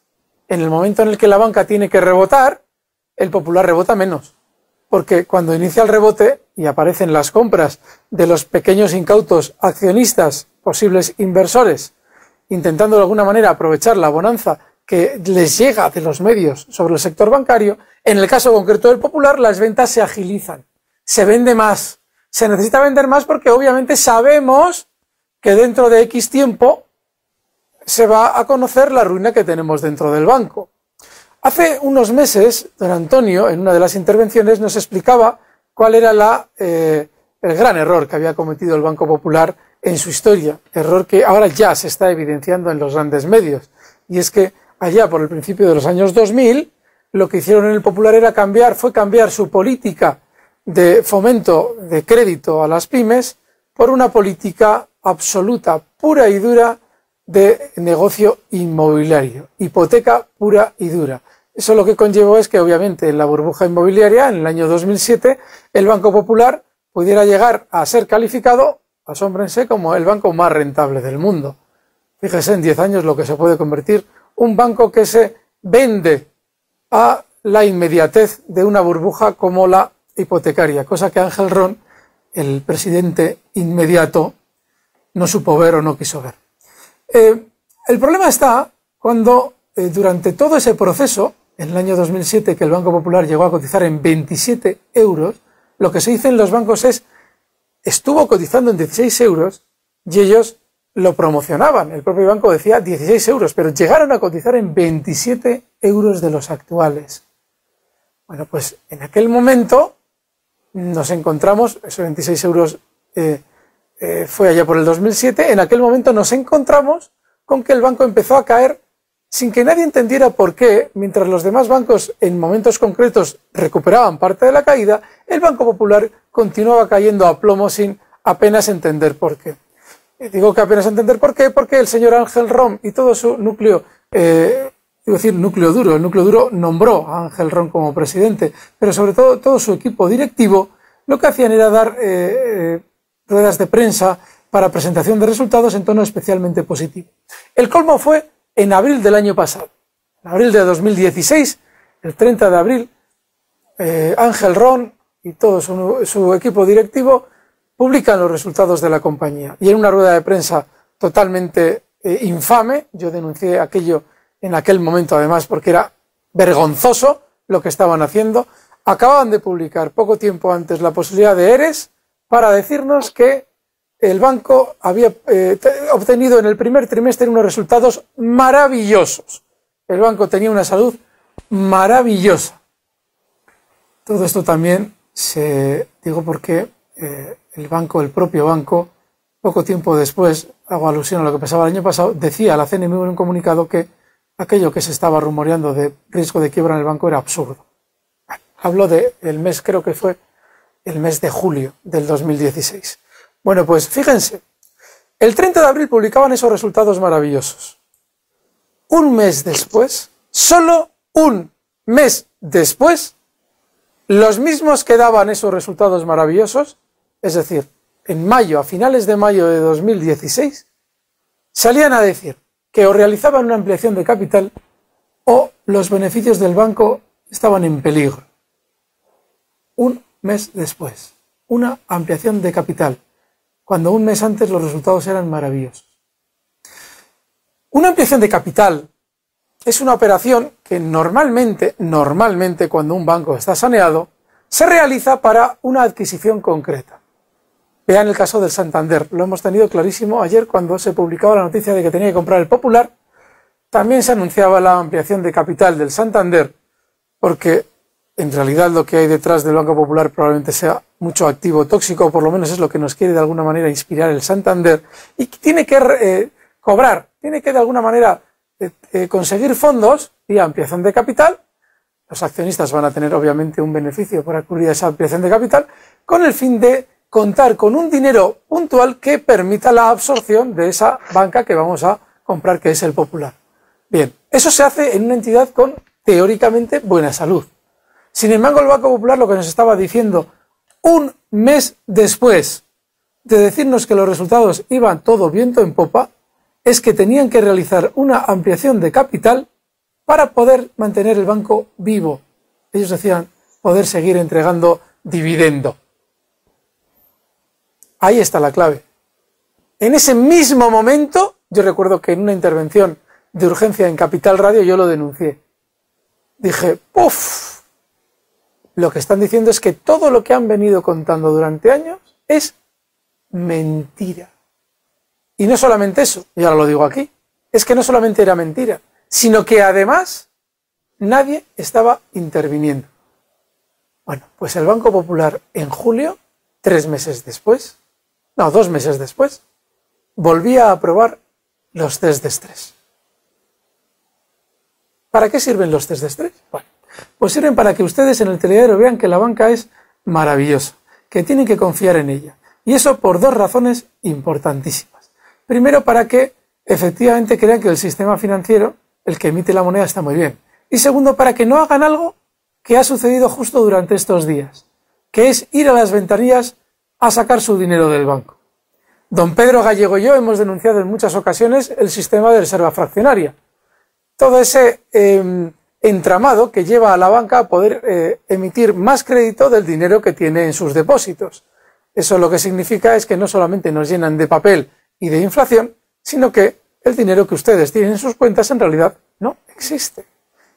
En el momento en el que la banca tiene que rebotar, el Popular rebota menos. Porque cuando inicia el rebote y aparecen las compras de los pequeños incautos accionistas, posibles inversores, intentando de alguna manera aprovechar la bonanza que les llega de los medios sobre el sector bancario, en el caso concreto del Popular, las ventas se agilizan, se vende más, se necesita vender más porque obviamente sabemos que dentro de X tiempo se va a conocer la ruina que tenemos dentro del banco. Hace unos meses, don Antonio, en una de las intervenciones, nos explicaba cuál era el gran error que había cometido el Banco Popular en su historia, error que ahora ya se está evidenciando en los grandes medios, y es que allá por el principio de los años 2000, lo que hicieron en el Popular fue cambiar su política de fomento de crédito a las pymes por una política absoluta, pura y dura, de negocio inmobiliario, hipoteca pura y dura. Eso lo que conllevó es que obviamente en la burbuja inmobiliaria, en el año 2007, el Banco Popular pudiera llegar a ser calificado, asómbrense, como el banco más rentable del mundo. Fíjese en 10 años lo que se puede convertir un banco que se vende a la inmediatez de una burbuja como la hipotecaria, cosa que Ángel Ron, el presidente inmediato, no supo ver o no quiso ver. El problema está cuando durante todo ese proceso, en el año 2007, que el Banco Popular llegó a cotizar en 27 euros, lo que se dice en los bancos estuvo cotizando en 16 euros y ellos lo promocionaban. El propio banco decía 16 euros, pero llegaron a cotizar en 27 euros de los actuales. Bueno, pues en aquel momento nos encontramos, esos 26 euros fue allá por el 2007, en aquel momento nos encontramos con que el banco empezó a caer sin que nadie entendiera por qué, mientras los demás bancos en momentos concretos recuperaban parte de la caída, el Banco Popular continuaba cayendo a plomo sin apenas entender por qué. Digo que apenas entender por qué, porque el señor Ángel Ron y todo su núcleo, núcleo duro, el núcleo duro nombró a Ángel Ron como presidente, pero sobre todo su equipo directivo, lo que hacían era dar ruedas de prensa para presentación de resultados en tono especialmente positivo. El colmo fue en abril del año pasado, en abril de 2016, el 30 de abril, Ángel Ron y todo su equipo directivo publican los resultados de la compañía. Y en una rueda de prensa totalmente infame, yo denuncié aquello en aquel momento además porque era vergonzoso lo que estaban haciendo, acababan de publicar poco tiempo antes la posibilidad de ERES para decirnos que el banco había obtenido en el primer trimestre unos resultados maravillosos. El banco tenía una salud maravillosa. Todo esto también digo porque el propio banco, poco tiempo después, hago alusión a lo que pasaba el año pasado, decía a la CNMV en un comunicado que aquello que se estaba rumoreando de riesgo de quiebra en el banco era absurdo. Hablo del mes, creo que fue el mes de julio del 2016. Bueno, pues fíjense, el 30 de abril publicaban esos resultados maravillosos. Un mes después, solo un mes después, los mismos que daban esos resultados maravillosos, es decir, en mayo, a finales de mayo de 2016, salían a decir que o realizaban una ampliación de capital o los beneficios del banco estaban en peligro. Un mes después, una ampliación de capital, cuando un mes antes los resultados eran maravillosos. Una ampliación de capital es una operación que normalmente cuando un banco está saneado, se realiza para una adquisición concreta. Vean el caso del Santander, lo hemos tenido clarísimo ayer cuando se publicaba la noticia de que tenía que comprar el Popular. También se anunciaba la ampliación de capital del Santander, porque en realidad lo que hay detrás del Banco Popular probablemente sea mucho activo tóxico, o por lo menos es lo que nos quiere de alguna manera inspirar el Santander, y tiene que cobrar, tiene que de alguna manera conseguir fondos y ampliación de capital. Los accionistas van a tener obviamente un beneficio por acudir a esa ampliación de capital, con el fin de contar con un dinero puntual que permita la absorción de esa banca que vamos a comprar, que es el Popular. Bien, eso se hace en una entidad con teóricamente buena salud. Sin embargo, el Banco Popular lo que nos estaba diciendo un mes después de decirnos que los resultados iban todo viento en popa, es que tenían que realizar una ampliación de capital para poder mantener el banco vivo. Ellos decían poder seguir entregando dividendo. Ahí está la clave. En ese mismo momento, yo recuerdo que en una intervención de urgencia en Capital Radio yo lo denuncié. Dije, ¡puf! Lo que están diciendo es que todo lo que han venido contando durante años es mentira. Y no solamente eso, y ahora lo digo aquí, es que no solamente era mentira, sino que además nadie estaba interviniendo. Bueno, pues el Banco Popular en julio, 2 meses después, volvía a aprobar los test de estrés. ¿Para qué sirven los test de estrés? Bueno, pues sirven para que ustedes en el telediario vean que la banca es maravillosa, que tienen que confiar en ella. Y eso por 2 razones importantísimas. Primero, para que efectivamente crean que el sistema financiero, el que emite la moneda, está muy bien. Y segundo, para que no hagan algo que ha sucedido justo durante estos días, que es ir a las ventanillas a sacar su dinero del banco. Don Pedro Gallego y yo hemos denunciado en muchas ocasiones el sistema de reserva fraccionaria. Todo ese entramado que lleva a la banca a poder emitir más crédito del dinero que tiene en sus depósitos. Eso lo que significa es que no solamente nos llenan de papel y de inflación, sino que el dinero que ustedes tienen en sus cuentas en realidad no existe.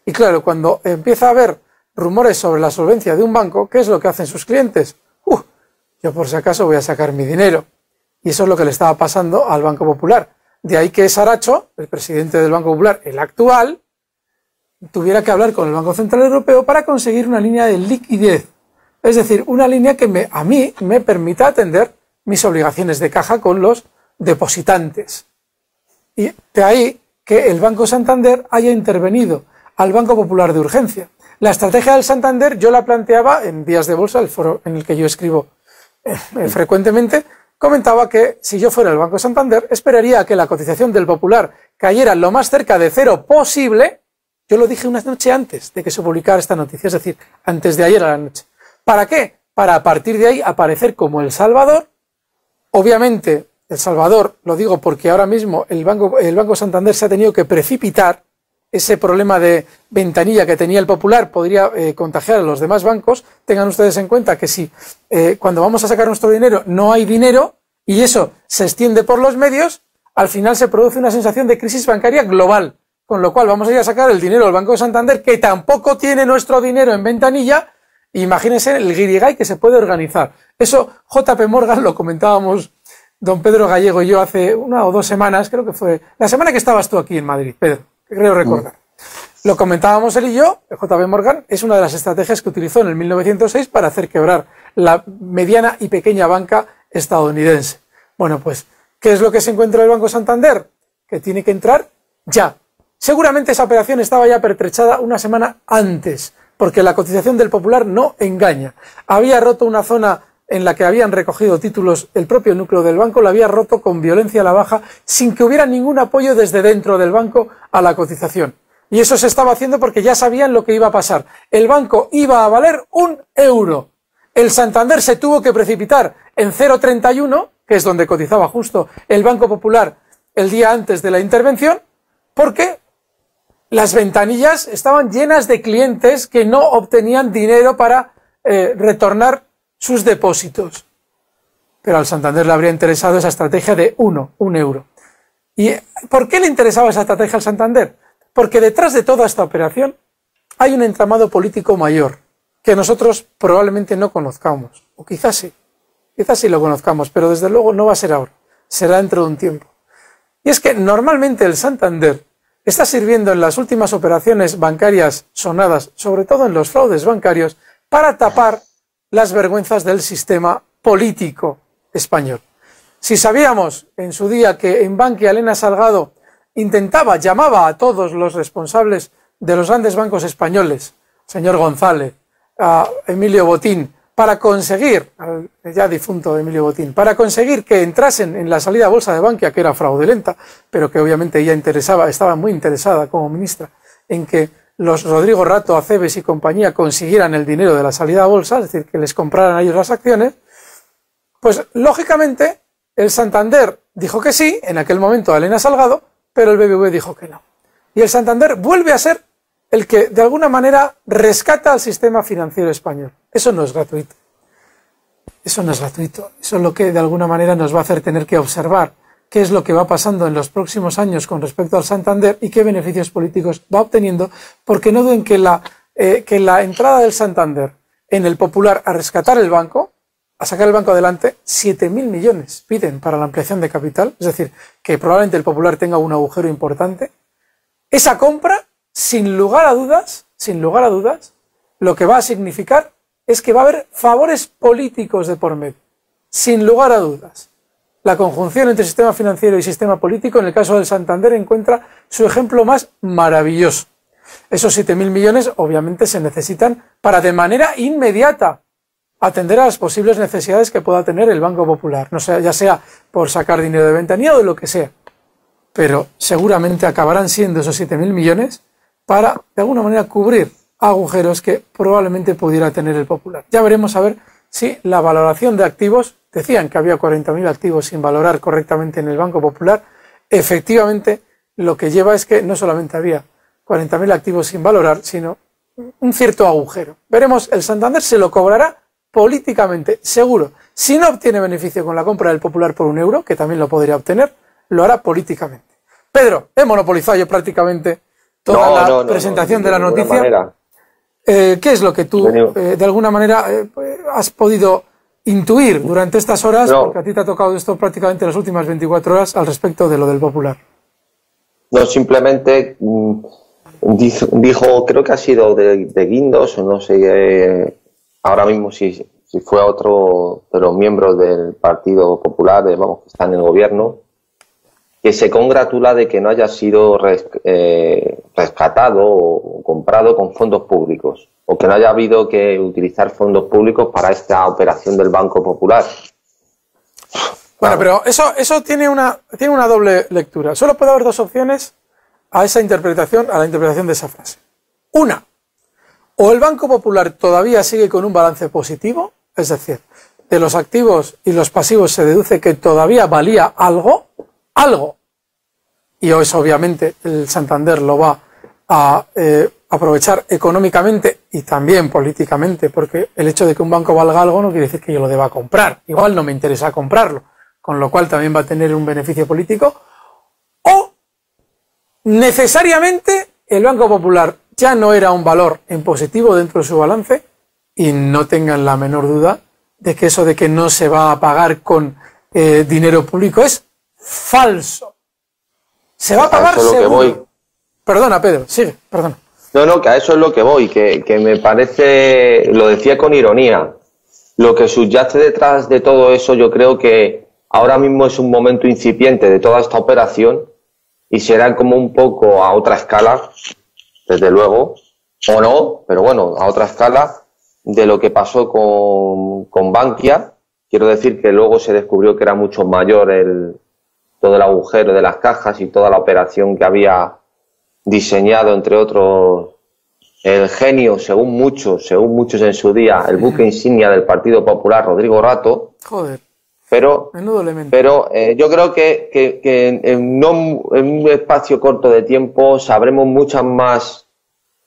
Y claro, cuando empieza a haber rumores sobre la solvencia de un banco, ¿qué es lo que hacen sus clientes? Yo por si acaso voy a sacar mi dinero. Y eso es lo que le estaba pasando al Banco Popular. De ahí que Saracho, el presidente del Banco Popular, el actual, tuviera que hablar con el Banco Central Europeo para conseguir una línea de liquidez. Es decir, una línea que a mí me permita atender mis obligaciones de caja con los depositantes. Y de ahí que el Banco Santander haya intervenido al Banco Popular de urgencia. La estrategia del Santander yo la planteaba en Días de Bolsa, el foro en el que yo escribo frecuentemente. Comentaba que si yo fuera el Banco Santander, esperaría a que la cotización del Popular cayera lo más cerca de 0 posible. Yo lo dije una noche antes de que se publicara esta noticia, es decir, antes de ayer a la noche. ¿Para qué? Para a partir de ahí aparecer como El Salvador. Obviamente, El Salvador, lo digo porque ahora mismo el Banco Santander se ha tenido que precipitar. Ese problema de ventanilla que tenía el Popular podría contagiar a los demás bancos. Tengan ustedes en cuenta que si cuando vamos a sacar nuestro dinero no hay dinero y eso se extiende por los medios, al final se produce una sensación de crisis bancaria global. Con lo cual vamos a ir a sacar el dinero del Banco Santander, que tampoco tiene nuestro dinero en ventanilla. Imagínense el guirigay que se puede organizar. Eso JP Morgan lo comentábamos don Pedro Gallego y yo hace 1 o 2 semanas, creo que fue la semana que estabas tú aquí en Madrid, Pedro. Creo recordar. Lo comentábamos él y yo. El JP Morgan es una de las estrategias que utilizó en el 1906 para hacer quebrar la mediana y pequeña banca estadounidense. Bueno, pues, ¿qué es lo que se encuentra el Banco Santander? Que tiene que entrar ya. Seguramente esa operación estaba ya pertrechada una semana antes, porque la cotización del Popular no engaña. Había roto una zona en la que habían recogido títulos, el propio núcleo del banco la había roto con violencia a la baja, sin que hubiera ningún apoyo desde dentro del banco a la cotización. Y eso se estaba haciendo porque ya sabían lo que iba a pasar. El banco iba a valer 1 euro. El Santander se tuvo que precipitar en 0,31, que es donde cotizaba justo el Banco Popular el día antes de la intervención, porque las ventanillas estaban llenas de clientes que no obtenían dinero para retornar sus depósitos. Pero al Santander le habría interesado esa estrategia de 1 euro. ¿Y por qué le interesaba esa estrategia al Santander? Porque detrás de toda esta operación hay un entramado político mayor, que nosotros probablemente no conozcamos, o quizás sí lo conozcamos, pero desde luego no va a ser ahora, será dentro de un tiempo. Y es que normalmente el Santander está sirviendo en las últimas operaciones bancarias sonadas, sobre todo en los fraudes bancarios, para tapar las vergüenzas del sistema político español. Si sabíamos en su día que en Bankia Elena Salgado llamaba a todos los responsables de los grandes bancos españoles, señor González, a Emilio Botín, para conseguir, al ya difunto Emilio Botín, para conseguir que entrasen en la salida a bolsa de Bankia, que era fraudulenta, pero que obviamente ella estaba muy interesada como ministra en que los Rodrigo Rato, Acebes y compañía consiguieran el dinero de la salida a bolsa, es decir, que les compraran a ellos las acciones, pues lógicamente el Santander dijo que sí, en aquel momento a Elena Salgado, pero el BBV dijo que no. Y el Santander vuelve a ser el que de alguna manera rescata al sistema financiero español. Eso no es gratuito. Eso no es gratuito. Eso es lo que de alguna manera nos va a hacer tener que observar qué es lo que va pasando en los próximos años con respecto al Santander y qué beneficios políticos va obteniendo, porque no duden que la entrada del Santander en el Popular a rescatar el banco, a sacar el banco adelante, 7.000 millones piden para la ampliación de capital, es decir, que probablemente el Popular tenga un agujero importante. Esa compra, sin lugar a dudas, lo que va a significar es que va a haber favores políticos de por medio, sin lugar a dudas. La conjunción entre sistema financiero y sistema político, en el caso del Santander, encuentra su ejemplo más maravilloso. Esos 7.000 millones obviamente se necesitan para de manera inmediata atender a las posibles necesidades que pueda tener el Banco Popular, no sea, ya sea por sacar dinero de ventanilla o de lo que sea. Pero seguramente acabarán siendo esos 7.000 millones para, de alguna manera, cubrir agujeros que probablemente pudiera tener el Popular. Ya veremos a ver si la valoración de activos, decían que había 40.000 activos sin valorar correctamente en el Banco Popular, efectivamente lo que lleva es que no solamente había 40.000 activos sin valorar, sino un cierto agujero. Veremos, el Santander se lo cobrará políticamente, seguro. Si no obtiene beneficio con la compra del Popular por 1 euro, que también lo podría obtener, lo hará políticamente. Pedro, he monopolizado yo prácticamente toda la presentación de la noticia. ¿Qué es lo que tú, de alguna manera, has podido intuir durante estas horas, porque a ti te ha tocado esto prácticamente las últimas 24 horas, al respecto de lo del Popular? No, simplemente dijo, creo que ha sido de Guindos, o no sé ahora mismo si fue otro de los miembros del Partido Popular, vamos, que está en el gobierno, que se congratula de que no haya sido rescatado o comprado con fondos públicos, o que no haya habido que utilizar fondos públicos para esta operación del Banco Popular. Bueno, pero eso tiene una doble lectura. Solo puede haber dos opciones a esa interpretación, a la interpretación de esa frase. Una, o el Banco Popular todavía sigue con un balance positivo, es decir, de los activos y los pasivos se deduce que todavía valía algo, y eso obviamente el Santander lo va a aprovechar económicamente y también políticamente, porque el hecho de que un banco valga algo no quiere decir que yo lo deba comprar, igual no me interesa comprarlo, con lo cual también va a tener un beneficio político, o necesariamente el Banco Popular ya no era un valor en positivo dentro de su balance, y no tengan la menor duda de que eso de que no se va a pagar con dinero público es falso. Se va a pagar seguro. Perdona, Pedro, sigue, perdona. No, que a eso es lo que voy, que me parece, lo decía con ironía, lo que subyace detrás de todo eso, yo creo que ahora mismo es un momento incipiente de toda esta operación y será como un poco a otra escala, desde luego, o no, pero bueno, a otra escala, de lo que pasó con Bankia. Quiero decir que luego se descubrió que era mucho mayor todo el agujero de las cajas y toda la operación que había diseñado, entre otros, el genio, según muchos en su día, el buque insignia del Partido Popular, Rodrigo Rato. Joder. Pero yo creo que en un espacio corto de tiempo sabremos muchas más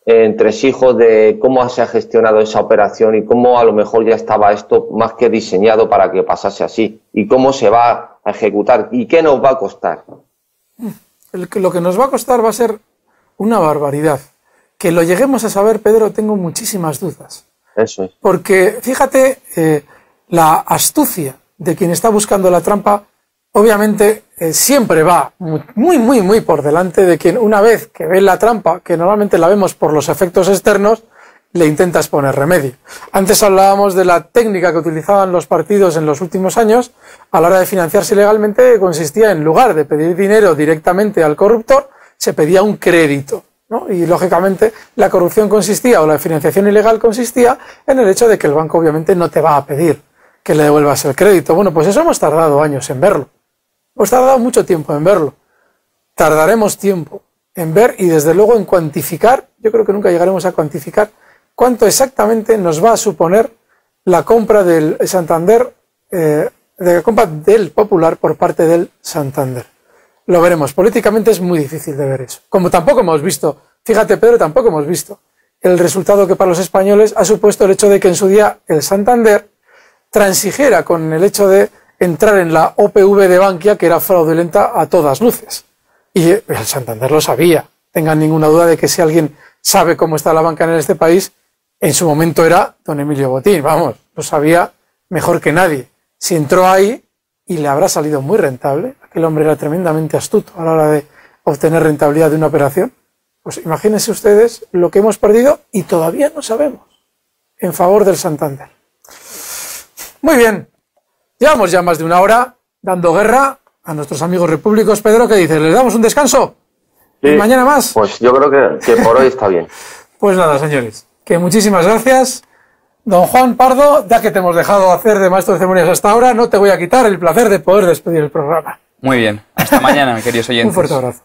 entresijos de cómo se ha gestionado esa operación y cómo a lo mejor ya estaba esto más que diseñado para que pasase así, y cómo se va a ejecutar y qué nos va a costar. Lo que nos va a costar va a ser una barbaridad. Que lo lleguemos a saber, Pedro, tengo muchísimas dudas. Eso es. Porque, fíjate, la astucia de quien está buscando la trampa, obviamente siempre va muy por delante de quien, una vez que ve la trampa, que normalmente la vemos por los efectos externos, le intentas poner remedio. Antes hablábamos de la técnica que utilizaban los partidos en los últimos años a la hora de financiarse ilegalmente, que consistía en lugar de pedir dinero directamente al corruptor, se pedía un crédito, ¿no? Y lógicamente la corrupción consistía, o la financiación ilegal consistía, en el hecho de que el banco obviamente no te va a pedir que le devuelvas el crédito. Bueno, pues eso hemos tardado años en verlo. Hemos tardado mucho tiempo en verlo. Tardaremos tiempo en ver y desde luego en cuantificar. Yo creo que nunca llegaremos a cuantificar cuánto exactamente nos va a suponer la compra del Santander, de la compra del Popular por parte del Santander. Lo veremos. Políticamente es muy difícil de ver eso. Como tampoco hemos visto, fíjate Pedro, tampoco hemos visto el resultado que para los españoles ha supuesto el hecho de que en su día el Santander transigiera con el hecho de entrar en la OPV de Bankia, que era fraudulenta a todas luces. Y el Santander lo sabía. Tengan ninguna duda de que si alguien sabe cómo está la banca en este país, en su momento era don Emilio Botín. Vamos, lo sabía mejor que nadie. Si entró ahí, y le habrá salido muy rentable, aquel hombre era tremendamente astuto a la hora de obtener rentabilidad de una operación, pues imagínense ustedes lo que hemos perdido y todavía no sabemos en favor del Santander. Muy bien, llevamos ya más de una hora dando guerra a nuestros amigos repúblicos. Pedro, ¿qué dices? ¿Les damos un descanso? Sí, ¿y mañana más? Pues yo creo que por hoy está bien. Pues nada, señores, que muchísimas gracias. Don Juan Pardo, ya que te hemos dejado hacer de maestro de ceremonias hasta ahora, no te voy a quitar el placer de poder despedir el programa. Muy bien, hasta mañana, queridos oyentes. Un fuerte abrazo.